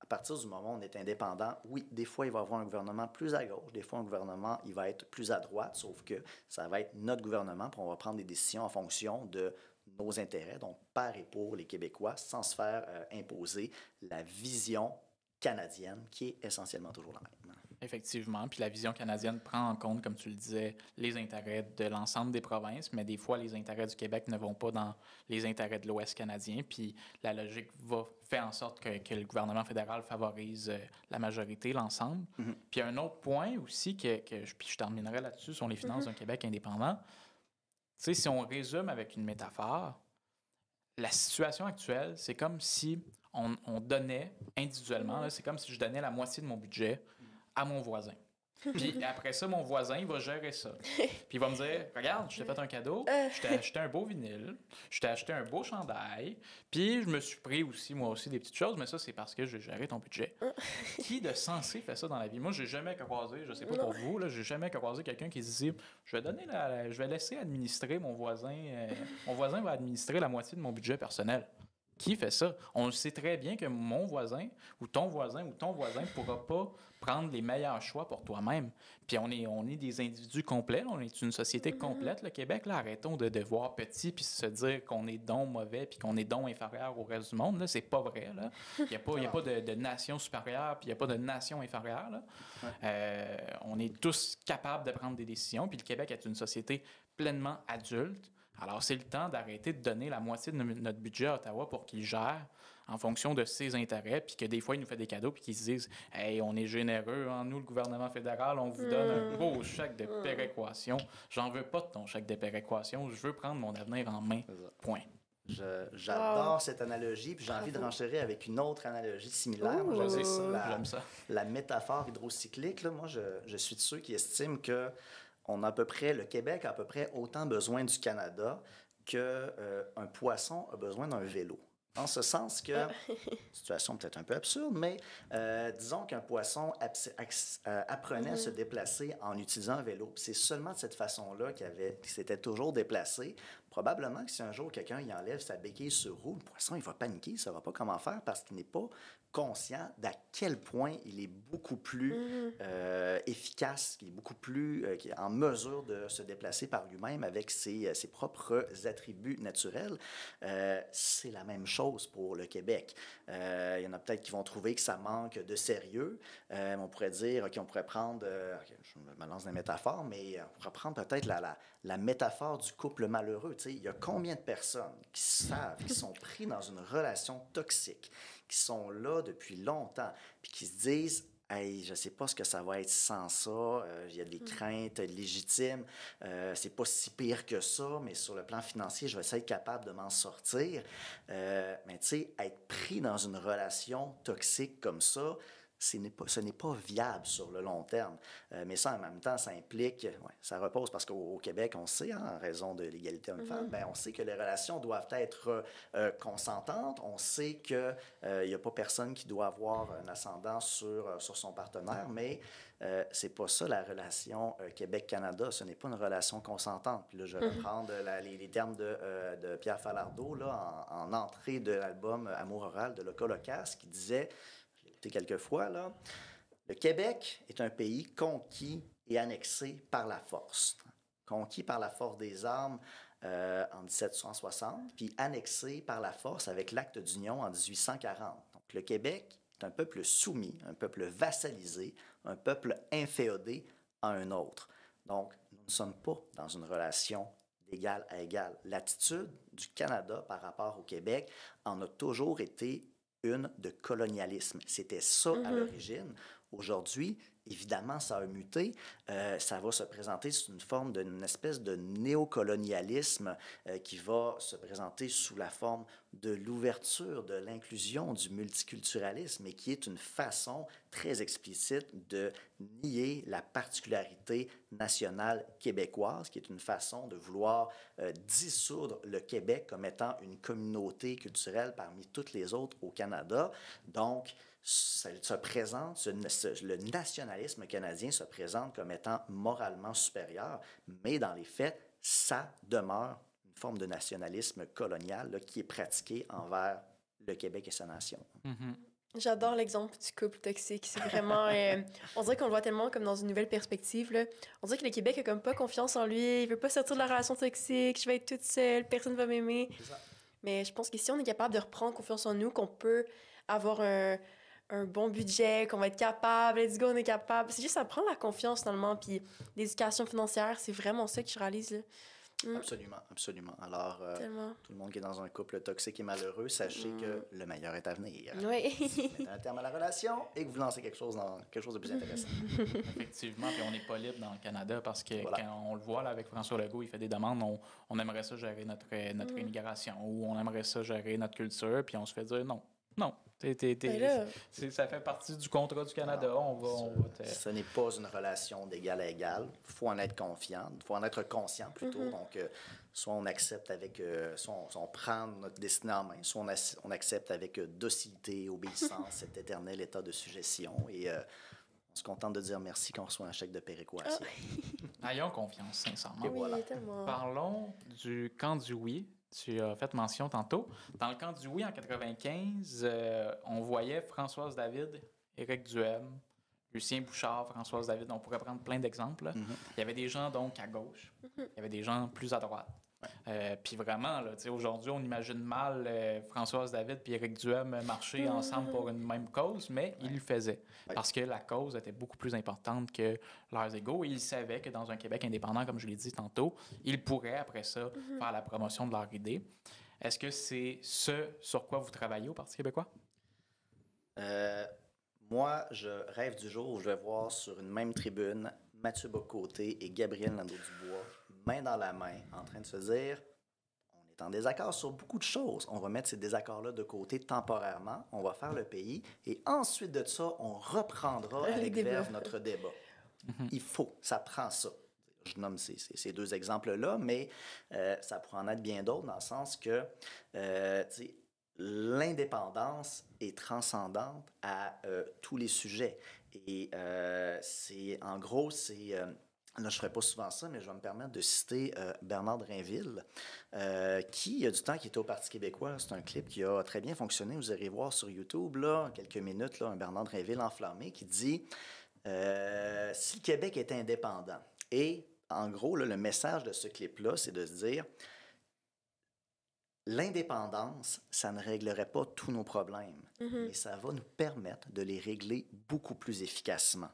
à partir du moment où on est indépendant, oui, des fois, il va y avoir un gouvernement plus à gauche, des fois, un gouvernement, il va être plus à droite, sauf que ça va être notre gouvernement, puis on va prendre des décisions en fonction de nos intérêts, donc par et pour les Québécois, sans se faire imposer la vision canadienne, qui est essentiellement toujours la même. Effectivement, puis la vision canadienne prend en compte, comme tu le disais, les intérêts de l'ensemble des provinces, mais des fois, les intérêts du Québec ne vont pas dans les intérêts de l'Ouest canadien, puis la logique fait en sorte que le gouvernement fédéral favorise la majorité, l'ensemble. Puis un autre point aussi, puis je terminerai là-dessus, sont les finances d'un Québec indépendant. Tu sais, si on résume avec une métaphore, la situation actuelle, c'est comme si on donnait individuellement, là, c'est comme si je donnais la moitié de mon budget à mon voisin. Puis après ça, mon voisin, il va gérer ça. Puis il va me dire, regarde, je t'ai fait un cadeau, je t'ai acheté un beau vinyle, je t'ai acheté un beau chandail, puis je me suis pris aussi, moi aussi, des petites choses, mais ça, c'est parce que j'ai géré ton budget. Qui de sensé fait ça dans la vie? Moi, j'ai jamais croisé, je sais pas pour vous, là, j'ai jamais croisé quelqu'un qui se dit, je vais laisser administrer mon voisin va administrer la moitié de mon budget personnel. Qui fait ça? On le sait très bien que mon voisin ou ton voisin ne pourra pas prendre les meilleurs choix pour toi-même. Puis on est des individus complets, on est une société complète, le Québec. Là, arrêtons de voir petit puis se dire qu'on est donc mauvais puis qu'on est donc inférieur au reste du monde. Là, c'est pas vrai. Là. Il n'y a pas de nation supérieure puis il n'y a pas de nation inférieure. Là. On est tous capables de prendre des décisions. Puis le Québec est une société pleinement adulte. Alors, c'est le temps d'arrêter de donner la moitié de notre budget à Ottawa pour qu'il gère en fonction de ses intérêts, puis que des fois, il nous fait des cadeaux, puis qu'ils se disent « Hey, on est généreux, hein, nous, le gouvernement fédéral, on vous donne un beau chèque de péréquation. J'en veux pas de ton chèque de péréquation, je veux prendre mon avenir en main. » Point. J'adore cette analogie, puis j'ai envie de renchérir avec une autre analogie similaire. Moi, j'aime ça, J'aime ça. la métaphore hydrocyclique. Là. Moi, je suis de ceux qui estiment que le Québec a à peu près autant besoin du Canada qu'un poisson a besoin d'un vélo. En ce sens que, situation peut-être un peu absurde, mais disons qu'un poisson apprenait à se déplacer en utilisant un vélo. Puis c'est seulement de cette façon-là qu'il s'était toujours déplacé. Probablement que si un jour quelqu'un y enlève sa béquille sur roue, le poisson il va paniquer, il ne saura pas comment faire parce qu'il n'est pas conscient d'à quel point il est beaucoup plus efficace, qu'il est beaucoup plus qu'il est en mesure de se déplacer par lui-même avec ses propres attributs naturels. C'est la même chose pour le Québec. Il y en a peut-être qui vont trouver que ça manque de sérieux. On pourrait dire, OK, on pourrait prendre, je me lance des métaphores, mais on pourrait prendre peut-être la métaphore du couple malheureux. Tu sais, il y a combien de personnes qui savent, qui sont pris dans une relation toxique, qui sont là depuis longtemps, puis qui se disent « Hey, je ne sais pas ce que ça va être sans ça, il y a des craintes légitimes, c'est pas si pire que ça, mais sur le plan financier, je vais essayer être capable de m'en sortir. » Mais tu sais, être pris dans une relation toxique comme ça, ce n'est pas viable sur le long terme. Mais ça, en même temps, ça implique, ça repose parce qu'au Québec, on sait, en raison de l'égalité homme-femme, on sait que les relations doivent être consentantes. On sait qu'il n'y a pas personne qui doit avoir un ascendant sur son partenaire, mais c'est pas ça la relation Québec-Canada. Ce n'est pas une relation consentante. Puis là, je vais reprendre les termes de Pierre Falardeau là, en entrée de l'album Amour oral de Loca Locas, qui disait... quelques fois, là, le Québec est un pays conquis et annexé par la force. Conquis par la force des armes en 1760, puis annexé par la force avec l'acte d'union en 1840. Donc, le Québec est un peuple soumis, un peuple vassalisé, un peuple inféodé à un autre. Donc, nous ne sommes pas dans une relation d'égal à égal. L'attitude du Canada par rapport au Québec en a toujours été une de colonialisme. C'était ça à l'origine. Aujourd'hui, évidemment, ça a muté. Ça va se présenter sous une forme d'une espèce de néocolonialisme qui va se présenter sous la forme de l'ouverture, de l'inclusion, du multiculturalisme, et qui est une façon très explicite de nier la particularité nationale québécoise, qui est une façon de vouloir dissoudre le Québec comme étant une communauté culturelle parmi toutes les autres au Canada. Donc, ça se présente, le nationalisme canadien se présente comme étant moralement supérieur, mais dans les faits, ça demeure une forme de nationalisme colonial là, qui est pratiqué envers le Québec et sa nation. J'adore l'exemple du couple toxique. C'est vraiment... on dirait qu'on le voit tellement comme dans une nouvelle perspective. Là. On dirait que le Québec a comme pas confiance en lui, il veut pas sortir de la relation toxique, je vais être toute seule, personne va m'aimer. Mais je pense que si on est capable de reprendre confiance en nous, qu'on peut avoir un bon budget, qu'on va être capable, let's go, on est capable. C'est juste ça prend la confiance finalement, puis l'éducation financière, c'est vraiment ça que je réalise. Là. Absolument, absolument. Alors, tout le monde qui est dans un couple toxique et malheureux, sachez que le meilleur est à venir. Oui. Si vous mettez un terme à la relation et que vous lancez quelque chose de plus intéressant. Effectivement, puis on n'est pas libre dans le Canada parce que quand on le voit là, avec François Legault, il fait des demandes, on aimerait ça gérer notre immigration ou on aimerait ça gérer notre culture, puis on se fait dire non. Ça fait partie du contrat du Canada. Ce n'est pas une relation d'égal à égal. Il faut en être confiant. Il faut en être conscient plutôt. Donc, soit on accepte soit on prend notre destinée en main, soit on accepte avec docilité, obéissance, cet éternel état de suggestion. Et on se contente de dire merci quand on reçoit un chèque de péréquation. Ayons confiance, sincèrement. Oui, voilà. Tellement. Parlons du camp du oui. Tu as fait mention tantôt. Dans le camp du oui, en 95, on voyait Françoise David, Éric Duhem, Lucien Bouchard, Françoise David. On pourrait prendre plein d'exemples. Il y avait des gens donc à gauche. Il y avait des gens plus à droite. Puis vraiment, là, aujourd'hui, on imagine mal Françoise David et Éric Duhem marcher ensemble pour une même cause, mais ils le faisaient parce que la cause était beaucoup plus importante que leurs égos et ils savaient que dans un Québec indépendant, comme je l'ai dit tantôt, ils pourraient après ça faire la promotion de leur idée. Est-ce que c'est ce sur quoi vous travaillez au Parti québécois? Moi, je rêve du jour où je vais voir sur une même tribune Mathieu Bock-Côté et Gabriel Nadeau-Dubois, main dans la main, en train de se dire est en désaccord sur beaucoup de choses. On va mettre ces désaccords-là de côté temporairement, on va faire le pays, et ensuite de ça, on reprendra avec verve notre débat. Il faut, ça prend ça. Je nomme ces deux exemples-là, mais ça pourrait en être bien d'autres dans le sens que l'indépendance est transcendante à tous les sujets. Et en gros, là, je ne ferai pas souvent ça, mais je vais me permettre de citer Bernard Drinville, qui, il y a du temps, qui était au Parti québécois. C'est un clip qui a très bien fonctionné. Vous irez voir sur YouTube, là, en quelques minutes, là, un Bernard Drinville enflammé qui dit si le Québec était indépendant. Et en gros, là, le message de ce clip-là, c'est de se dire l'indépendance, ça ne réglerait pas tous nos problèmes, mais ça va nous permettre de les régler beaucoup plus efficacement.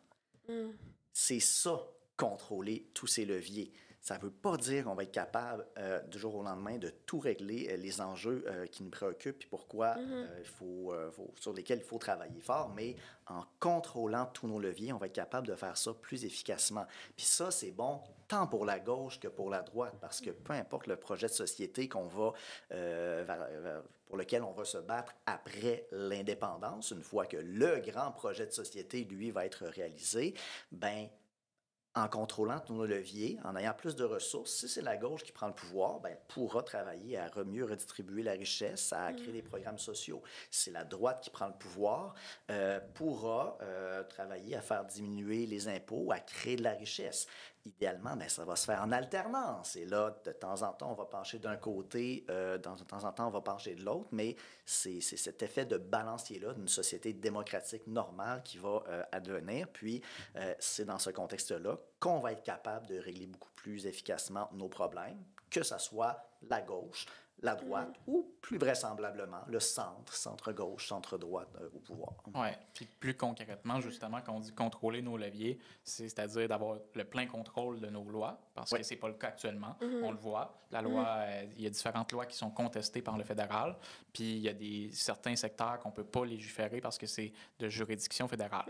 C'est ça, contrôler tous ces leviers. Ça ne veut pas dire qu'on va être capable du jour au lendemain de tout régler les enjeux qui nous préoccupent et pourquoi sur lesquels il faut travailler fort, mais en contrôlant tous nos leviers, on va être capable de faire ça plus efficacement. Puis ça, c'est bon tant pour la gauche que pour la droite, parce que peu importe le projet de société qu'on va pour lequel on va se battre après l'indépendance, une fois que le grand projet de société, lui, va être réalisé, ben en contrôlant tous nos leviers, en ayant plus de ressources, si c'est la gauche qui prend le pouvoir, ben, pourra travailler à mieux redistribuer la richesse, à créer des programmes sociaux. Si c'est la droite qui prend le pouvoir, pourra travailler à faire diminuer les impôts, à créer de la richesse. Idéalement, ben, ça va se faire en alternance. Et là, de temps en temps, on va pencher d'un côté, de temps en temps, on va pencher de l'autre, mais c'est cet effet de balancier-là d'une société démocratique normale qui va advenir. Puis, c'est dans ce contexte-là qu'on va être capable de régler beaucoup plus efficacement nos problèmes, que ce soit la gauche, la droite ou plus vraisemblablement le centre-gauche, centre-droite au pouvoir. Oui, puis plus concrètement, justement, quand on dit contrôler nos leviers, c'est-à-dire d'avoir le plein contrôle de nos lois, parce que c'est pas le cas actuellement. On le voit. La loi, il y a différentes lois qui sont contestées par le fédéral, puis il y a certains secteurs qu'on peut pas légiférer parce que c'est de juridiction fédérale.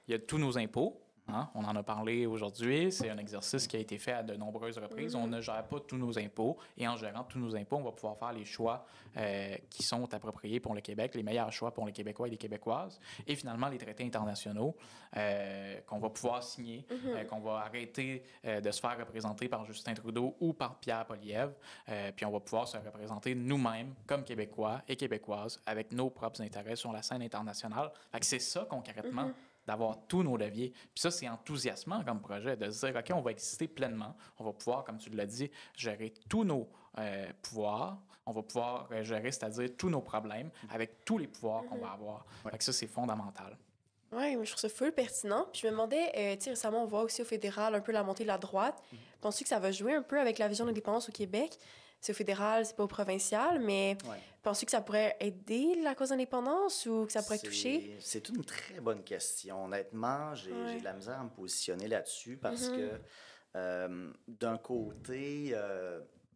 Il y a tous nos impôts. Hein? On en a parlé aujourd'hui. C'est un exercice qui a été fait à de nombreuses reprises. On ne gère pas tous nos impôts. Et en gérant tous nos impôts, on va pouvoir faire les choix qui sont appropriés pour le Québec, les meilleurs choix pour les Québécois et les Québécoises. Et finalement, les traités internationaux qu'on va pouvoir signer, qu'on va arrêter de se faire représenter par Justin Trudeau ou par Pierre Poilievre. Puis on va pouvoir se représenter nous-mêmes comme Québécois et Québécoises avec nos propres intérêts sur la scène internationale. Fait que c'est ça concrètement. D'avoir tous nos leviers. Puis ça, c'est enthousiasmant comme projet, de se dire, OK, on va exister pleinement, on va pouvoir, comme tu l'as dit, gérer tous nos pouvoirs, on va pouvoir gérer, c'est-à-dire tous nos problèmes avec tous les pouvoirs qu'on va avoir. Fait que ça, c'est fondamental. Oui, mais je trouve ça full pertinent. Puis je me demandais, tu sais, récemment, on voit aussi au fédéral un peu la montée de la droite. Penses-tu que ça va jouer un peu avec la vision de l'indépendance au Québec? C'est au fédéral, c'est pas au provincial, mais penses-tu que ça pourrait aider la cause d'indépendance ou que ça pourrait toucher? C'est une très bonne question. Honnêtement, j'ai de la misère à me positionner là-dessus parce que, d'un côté,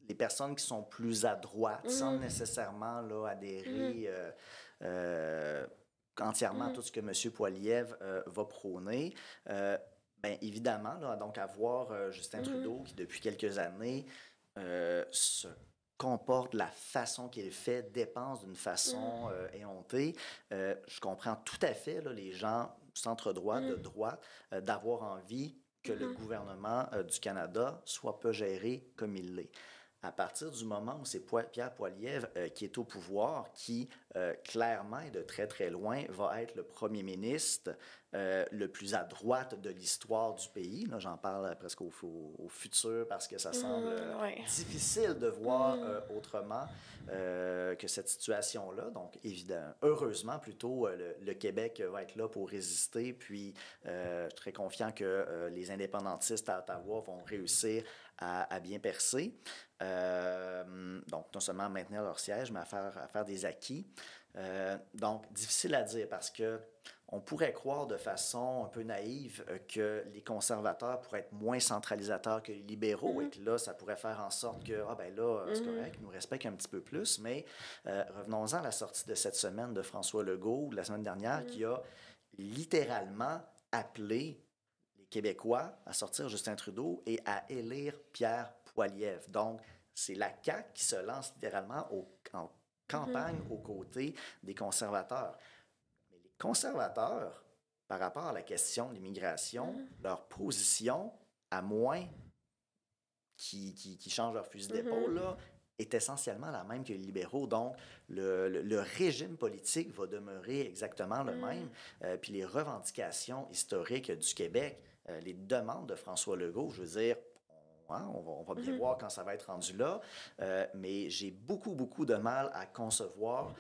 les personnes qui sont plus à droite sans nécessairement là, adhérer entièrement à tout ce que M. Poilievre va prôner. Bien évidemment, là, donc avoir Justin Trudeau qui, depuis quelques années, se comporte de la façon qu'il fait, dépense d'une façon éhontée. Je comprends tout à fait là, les gens centre-droit, de droite, d'avoir envie que le gouvernement du Canada soit peu géré comme il l'est. À partir du moment où c'est Pierre Poilievre qui est au pouvoir, qui clairement et de très très loin va être le premier ministre le plus à droite de l'histoire du pays. Là, j'en parle presque au futur parce que ça semble difficile de voir autrement que cette situation-là. Donc, évidemment, heureusement, plutôt, le Québec va être là pour résister. Puis, je suis très confiant que les indépendantistes à Ottawa vont réussir à bien percer. Donc, non seulement à maintenir leur siège, mais à faire des acquis. Donc, difficile à dire parce que on pourrait croire de façon un peu naïve que les conservateurs pourraient être moins centralisateurs que les libéraux et que là, ça pourrait faire en sorte que, c'est correct, ils nous respectent un petit peu plus. Mais revenons-en à la sortie de cette semaine de François Legault, de la semaine dernière, qui a littéralement appelé les Québécois à sortir Justin Trudeau et à élire Pierre Poilievre. Donc, c'est la CAQ qui se lance littéralement en campagne aux côtés des conservateurs. Mais les conservateurs, par rapport à la question de l'immigration, leur position, à moins qu'ils changent leur fusil d'épaule, là, est essentiellement la même que les libéraux. Donc, le régime politique va demeurer exactement le même. Puis les revendications historiques du Québec, les demandes de François Legault, je veux dire, on va bien voir quand ça va être rendu là, mais j'ai beaucoup de mal à concevoir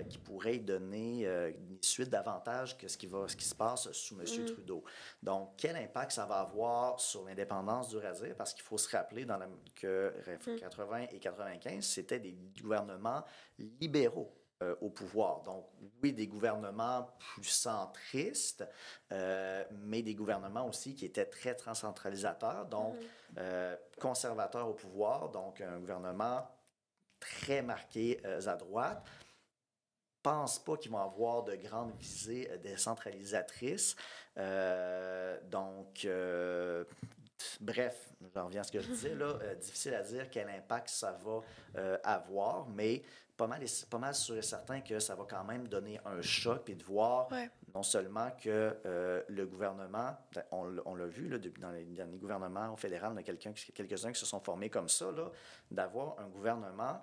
qu'il pourrait donner une suite davantage que ce qui se passe sous M. Trudeau. Donc, quel impact ça va avoir sur l'indépendance du Razir? Parce qu'il faut se rappeler que 80 et 95, c'était des gouvernements libéraux au pouvoir. Donc, oui, des gouvernements plus centristes, mais des gouvernements aussi qui étaient très transcentralisateurs, donc conservateurs au pouvoir, donc un gouvernement très marqué à droite. Pense pas qu'ils vont avoir de grandes visées décentralisatrices. Bref, j'en reviens à ce que je disais, là, difficile à dire quel impact ça va avoir, mais pas mal sûr et certain que ça va quand même donner un choc et de voir non seulement que le gouvernement, on l'a vu là, dans les derniers gouvernements au fédéral, il y a quelques-uns qui se sont formés comme ça, là, d'avoir un gouvernement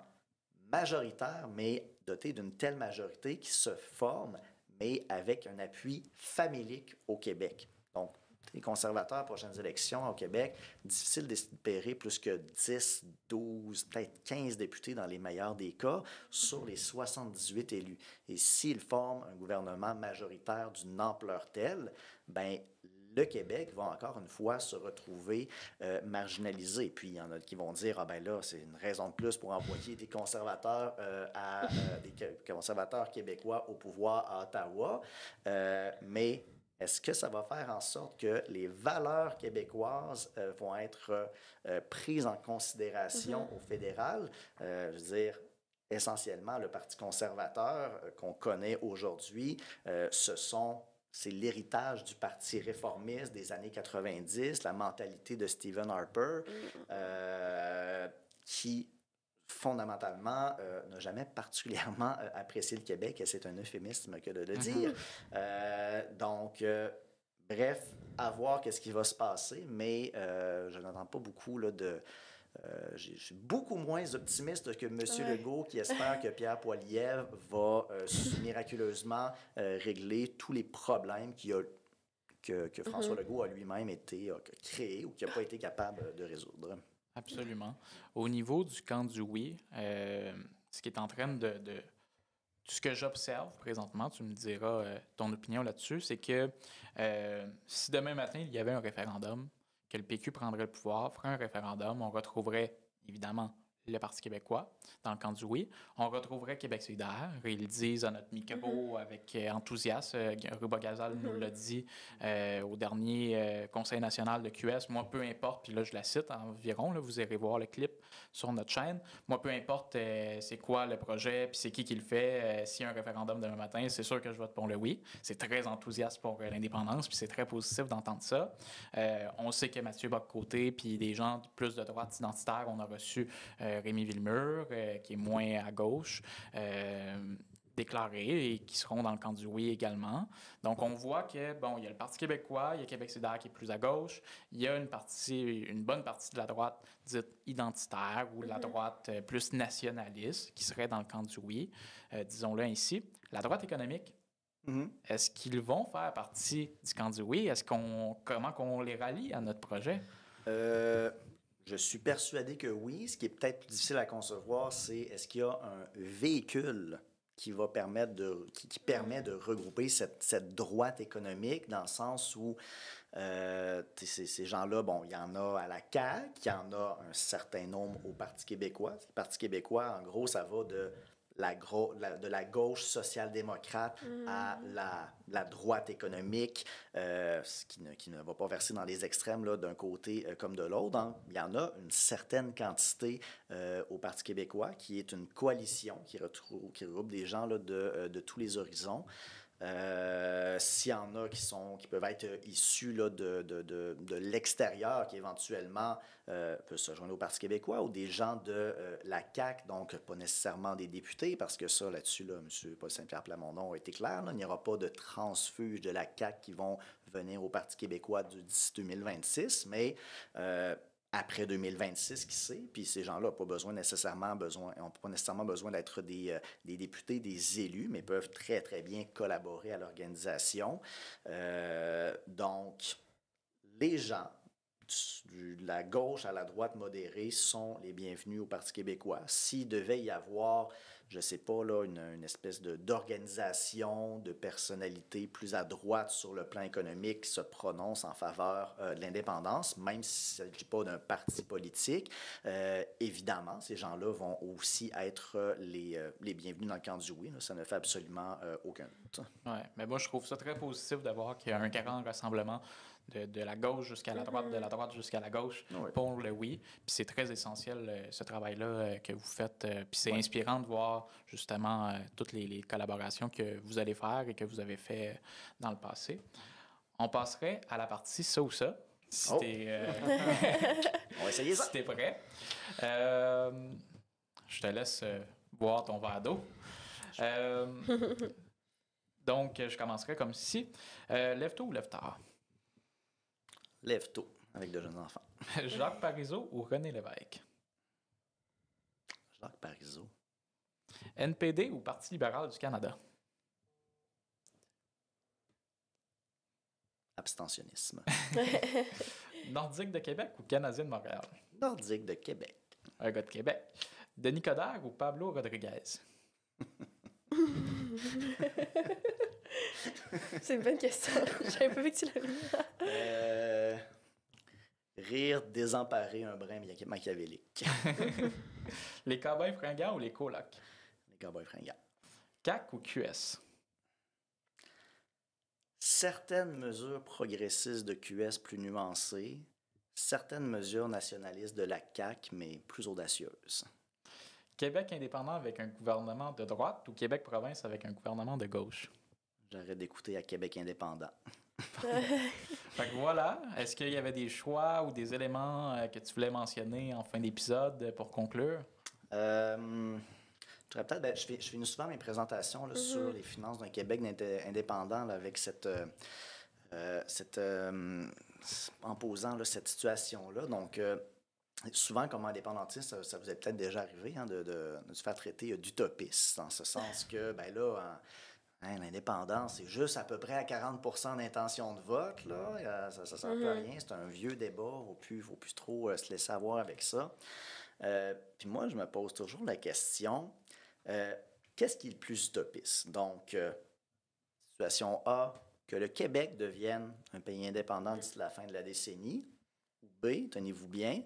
majoritaire, mais doté d'une telle majorité qui se forme, mais avec un appui famélique au Québec. Donc, les conservateurs, prochaines élections au Québec, difficile d'espérer plus que 10, 12, peut-être 15 députés dans les meilleurs des cas sur les 78 élus. Et s'ils forment un gouvernement majoritaire d'une ampleur telle, ben le Québec va encore une fois se retrouver marginalisé. Puis il y en a qui vont dire, ah ben là, c'est une raison de plus pour envoyer des conservateurs des conservateurs québécois au pouvoir à Ottawa. Mais est-ce que ça va faire en sorte que les valeurs québécoises vont être prises en considération au fédéral? Je veux dire, essentiellement, le Parti conservateur qu'on connaît aujourd'hui, c'est l'héritage du Parti réformiste des années 90, la mentalité de Stephen Harper, qui fondamentalement, n'a jamais particulièrement apprécié le Québec, et c'est un euphémisme que de le dire. Bref, à voir qu'est-ce qui va se passer, mais je n'entends pas beaucoup là, je suis beaucoup moins optimiste que M. Legault, qui espère que Pierre Poilievre va miraculeusement régler tous les problèmes que François Legault a lui-même été créé ou qu'il n'a pas été capable de résoudre. Absolument. Au niveau du camp du oui, ce qui est en train de ce que j'observe présentement, tu me diras ton opinion là-dessus, c'est que si demain matin, il y avait un référendum, que le PQ prendrait le pouvoir, ferait un référendum, on retrouverait évidemment le Parti québécois dans le camp du oui. On retrouverait Québec solidaire. Ils le disent à notre micro avec enthousiasme. Ruba Gazal nous l'a dit au dernier Conseil national de QS. Moi, peu importe, puis là, je la cite environ, là, vous irez voir le clip sur notre chaîne. Moi, peu importe c'est quoi le projet, puis c'est qui le fait. S'il y a un référendum demain matin, c'est sûr que je vote pour le oui. C'est très enthousiaste pour l'indépendance, puis c'est très positif d'entendre ça. On sait que Mathieu Bock-Côté, puis des gens plus de droite identitaire, on a reçu Rémi Villemur, qui est moins à gauche, déclarés et qui seront dans le camp du oui également. Donc, on voit que, il y a le Parti québécois, il y a Québec solidaire qui est plus à gauche, il y a une bonne partie de la droite dite identitaire ou de la droite plus nationaliste qui serait dans le camp du oui, disons-le ainsi. La droite économique, est-ce qu'ils vont faire partie du camp du oui? Comment qu'on les rallie à notre projet? Je suis persuadé que oui. Ce qui est peut-être plus difficile à concevoir, c'est est-ce qu'il y a un véhicule qui va permet de regrouper cette droite économique dans le sens où ces gens-là, il y en a à la CAQ, il y en a un certain nombre au Parti québécois. Le Parti québécois, en gros, ça va de la gauche social-démocrate à la droite économique, qui ne va pas verser dans les extrêmes là, d'un côté comme de l'autre. Donc, il y en a une certaine quantité au Parti québécois, qui est une coalition qui regroupe des gens là, de tous les horizons. S'il y en a qui peuvent être issus là, de l'extérieur, qui éventuellement peuvent se joindre au Parti québécois, ou des gens de la CAQ, donc pas nécessairement des députés, parce que ça, là-dessus, là, M. Paul Saint-Pierre Plamondon a été clair, là, il n'y aura pas de transfuges de la CAQ qui vont venir au Parti québécois d'ici 2026, mais après 2026, qui sait, puis ces gens-là n'ont pas nécessairement besoin d'être des députés, des élus, mais peuvent très, très bien collaborer à l'organisation. Donc, les gens de la gauche à la droite modérée sont les bienvenus au Parti québécois. S'il devait y avoir, je ne sais pas, là, une espèce d'organisation, de personnalité plus à droite sur le plan économique qui se prononce en faveur de l'indépendance, même s'il ne s'agit pas d'un parti politique, évidemment, ces gens-là vont aussi être les bienvenus dans le camp du oui. Là, ça ne fait absolument aucun doute. Oui, mais moi, je trouve ça très positif d'avoir qu'il y a un grand rassemblement de la gauche jusqu'à la droite, de la droite jusqu'à la gauche pour le oui. Puis c'est très essentiel, ce travail-là que vous faites. Puis c'est inspirant de voir justement toutes les collaborations que vous allez faire et que vous avez fait dans le passé. On passerait à la partie ça ou ça. Si t'es, on va essayer ça. Si t'es prêt. Je te laisse boire ton verre d'eau. Donc, je commencerai comme ci. Lève tôt ou lève tard? Lève tôt, avec de jeunes enfants. Jacques Parizeau ou René Lévesque? Jacques Parizeau. NPD ou Parti libéral du Canada? Abstentionnisme. Nordique de Québec ou Canadien de Montréal? Nordique de Québec. Un gars de Québec. Denis Coderre ou Pablo Rodriguez? C'est une bonne question. J'avais pas vu que tu l'avais mis. Rire désemparé, un brin machiavélique. Les cowboys fringants ou les colocs? Les cowboys fringants. CAQ ou QS? Certaines mesures progressistes de QS plus nuancées, certaines mesures nationalistes de la CAQ, mais plus audacieuses. Québec indépendant avec un gouvernement de droite ou Québec province avec un gouvernement de gauche? J'arrête d'écouter à Québec indépendant. Fait que voilà. Est-ce qu'il y avait des choix ou des éléments que tu voulais mentionner en fin d'épisode pour conclure? Je finis souvent mes présentations là, sur les finances d'un Québec indépendant là, avec en posant là, cette situation-là. Donc, souvent, comme indépendantiste, ça vous est peut-être déjà arrivé de se faire traiter d'utopiste, dans ce sens que, ben là, l'indépendance, c'est juste à peu près à 40% d'intention de vote. Là. Ça ne sert plus à rien. C'est un vieux débat. Il ne faut plus trop se laisser avoir avec ça. Puis moi, je me pose toujours la question, qu'est-ce qui est le plus utopiste? Donc, situation A, que le Québec devienne un pays indépendant d'ici la fin de la décennie. Ou B, tenez-vous bien,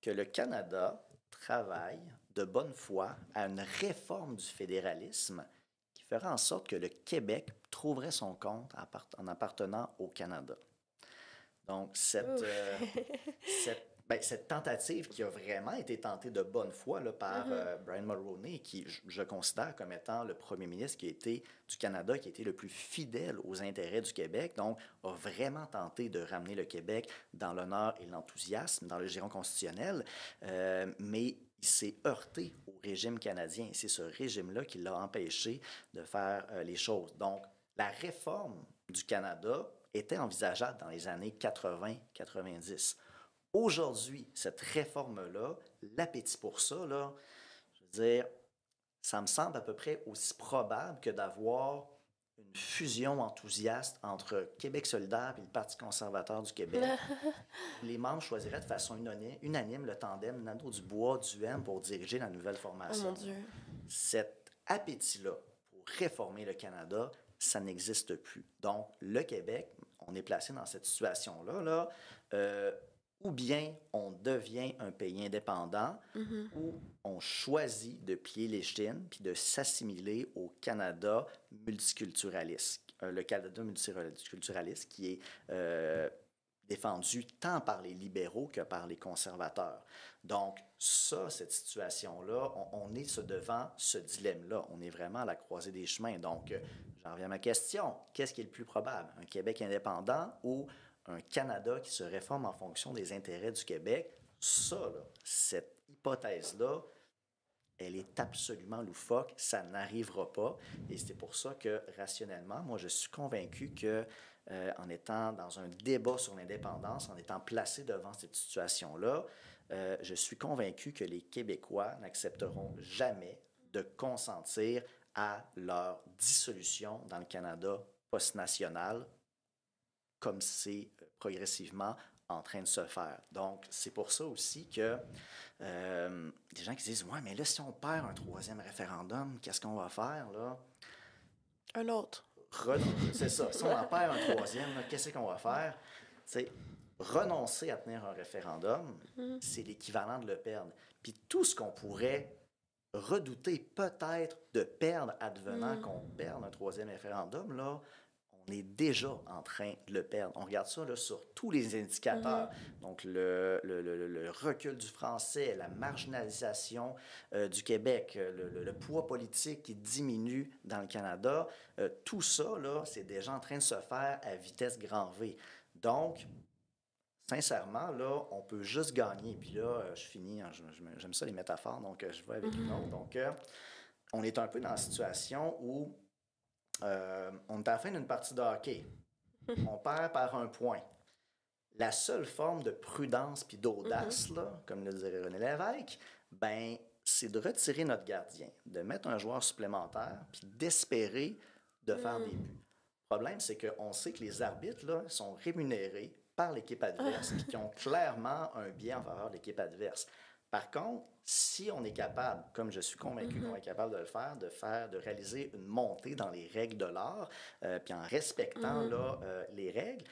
que le Canada travaille de bonne foi à une réforme du fédéralisme qui ferait en sorte que le Québec trouverait son compte en appartenant au Canada. Donc, cette tentative qui a vraiment été tentée de bonne foi là, par Brian Mulroney, qui je considère comme étant le premier ministre du Canada qui a été le plus fidèle aux intérêts du Québec, donc a vraiment tenté de ramener le Québec dans l'honneur et l'enthousiasme, dans le giron constitutionnel, mais il s'est heurté au régime canadien. C'est ce régime-là qui l'a empêché de faire les choses. Donc, la réforme du Canada était envisageable dans les années 80-90. Aujourd'hui, cette réforme-là, l'appétit pour ça, là, je veux dire, ça me semble à peu près aussi probable que d'avoir une fusion enthousiaste entre Québec solidaire et le Parti conservateur du Québec. Les membres choisiraient de façon unanime le tandem Nadeau-Dubois-Duhaime pour diriger la nouvelle formation. Oh mon Dieu. Cet appétit-là pour réformer le Canada, ça n'existe plus. Donc, le Québec, on est placé dans cette situation-là, ou bien on devient un pays indépendant, ou on choisit de plier l'échine puis de s'assimiler au Canada multiculturaliste. Le Canada multiculturaliste qui est défendue tant par les libéraux que par les conservateurs. Donc, cette situation-là, on est devant ce dilemme-là. On est vraiment à la croisée des chemins. Donc, j'en reviens à ma question. Qu'est-ce qui est le plus probable? Un Québec indépendant ou un Canada qui se réforme en fonction des intérêts du Québec? Cette hypothèse-là, elle est absolument loufoque, ça n'arrivera pas. Et c'est pour ça que, rationnellement, moi, je suis convaincu que en étant dans un débat sur l'indépendance, en étant placé devant cette situation-là, je suis convaincu que les Québécois n'accepteront jamais de consentir à leur dissolution dans le Canada post-national, comme c'est progressivement en train de se faire. Donc, c'est pour ça aussi que des gens qui disent « Ouais, mais là, si on perd un troisième référendum, qu'est-ce qu'on va faire, là? » Un autre. C'est ça. Si on en perd un troisième, là, qu'est-ce qu'on va faire? T'sais, renoncer à tenir un référendum, c'est l'équivalent de le perdre. Puis tout ce qu'on pourrait redouter peut-être de perdre advenant qu'on perde un troisième référendum, là, on est déjà en train de le perdre. On regarde ça là, sur tous les indicateurs. Donc, le recul du français, la marginalisation du Québec, le poids politique qui diminue dans le Canada, tout ça, là, c'est déjà en train de se faire à vitesse grand V. Donc, sincèrement, là, on peut juste gagner. Puis là, je finis, j'aime ça les métaphores, donc je vais avec une autre. Donc, on est un peu dans la situation où on est à la fin d'une partie de hockey. On perd par un point. La seule forme de prudence puis d'audace, là, comme le dirait René Lévesque, ben, c'est de retirer notre gardien, de mettre un joueur supplémentaire puis d'espérer de faire des buts. Le problème, c'est qu'on sait que les arbitres là, sont rémunérés par l'équipe adverse et qui ont clairement un biais en faveur de l'équipe adverse. Par contre, si on est capable, comme je suis convaincu qu'on est capable de le faire, de réaliser une montée dans les règles de l'art, puis en respectant là, les règles,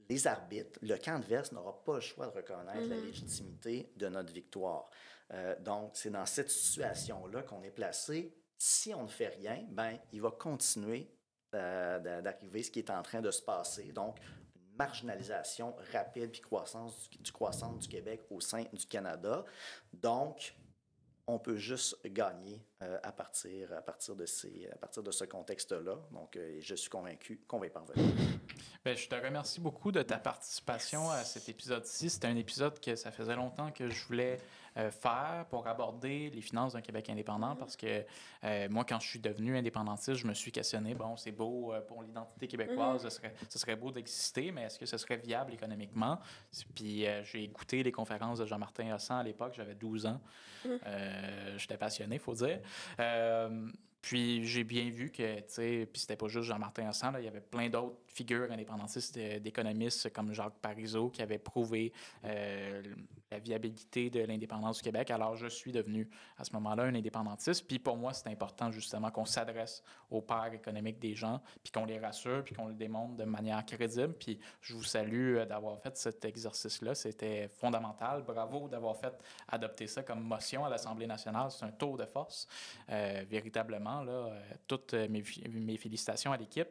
les arbitres, le camp adverse n'aura pas le choix de reconnaître la légitimité de notre victoire. Donc, c'est dans cette situation-là qu'on est placé. Si on ne fait rien, ben, il va continuer d'arriver ce qui est en train de se passer. Donc, marginalisation rapide puis croissance du Québec au sein du Canada. Donc, on peut juste gagner à partir de ce contexte-là. Donc, je suis convaincu qu'on va y parvenir. Bien, je te remercie beaucoup de ta participation à cet épisode-ci. C'était un épisode que ça faisait longtemps que je voulais faire pour aborder les finances d'un Québec indépendant parce que moi, quand je suis devenu indépendantiste, je me suis questionné, bon, c'est beau pour l'identité québécoise, ce serait beau d'exister, mais est-ce que ce serait viable économiquement? Puis j'ai écouté les conférences de Jean-Martin Hossan à l'époque, j'avais 12 ans. J'étais passionné, il faut dire. Puis j'ai bien vu que, tu sais, puis c'était pas juste Jean-Martin Hossan, il y avait plein d'autres figures indépendantistes d'économistes comme Jacques Parizeau qui avaient prouvé la viabilité de l'indépendance du Québec. Alors je suis devenu à ce moment-là un indépendantiste. Puis pour moi, c'est important justement qu'on s'adresse aux pairs économiques des gens, puis qu'on les rassure, puis qu'on le démontre de manière crédible. Puis je vous salue d'avoir fait cet exercice-là. C'était fondamental. Bravo d'avoir fait adopter ça comme motion à l'Assemblée nationale. C'est un tour de force, véritablement. Là, toutes mes félicitations à l'équipe.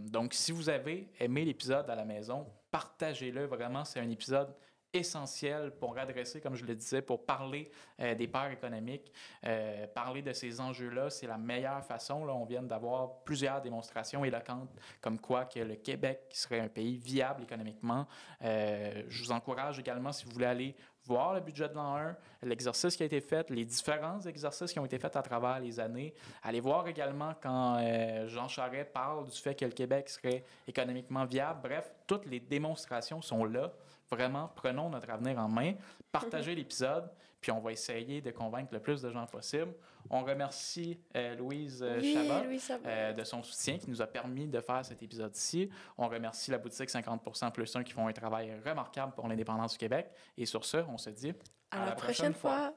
Donc, si vous avez aimé l'épisode à la maison, partagez-le vraiment. C'est un épisode essentiel pour adresser, comme je le disais, pour parler des pairs économiques, parler de ces enjeux-là. C'est la meilleure façon. Là, on vient d'avoir plusieurs démonstrations éloquentes comme quoi que le Québec serait un pays viable économiquement. Je vous encourage également, si vous voulez aller voir le budget de l'an 1, l'exercice qui a été fait, les différents exercices qui ont été faits à travers les années. Allez voir également quand Jean Charest parle du fait que le Québec serait économiquement viable. Bref, toutes les démonstrations sont là. Vraiment, prenons notre avenir en main. Partagez l'épisode, puis on va essayer de convaincre le plus de gens possible. On remercie Louise Chabot de son soutien qui nous a permis de faire cet épisode-ci. On remercie la boutique 50% plus 1 qui font un travail remarquable pour l'indépendance du Québec. Et sur ce, on se dit à la prochaine fois.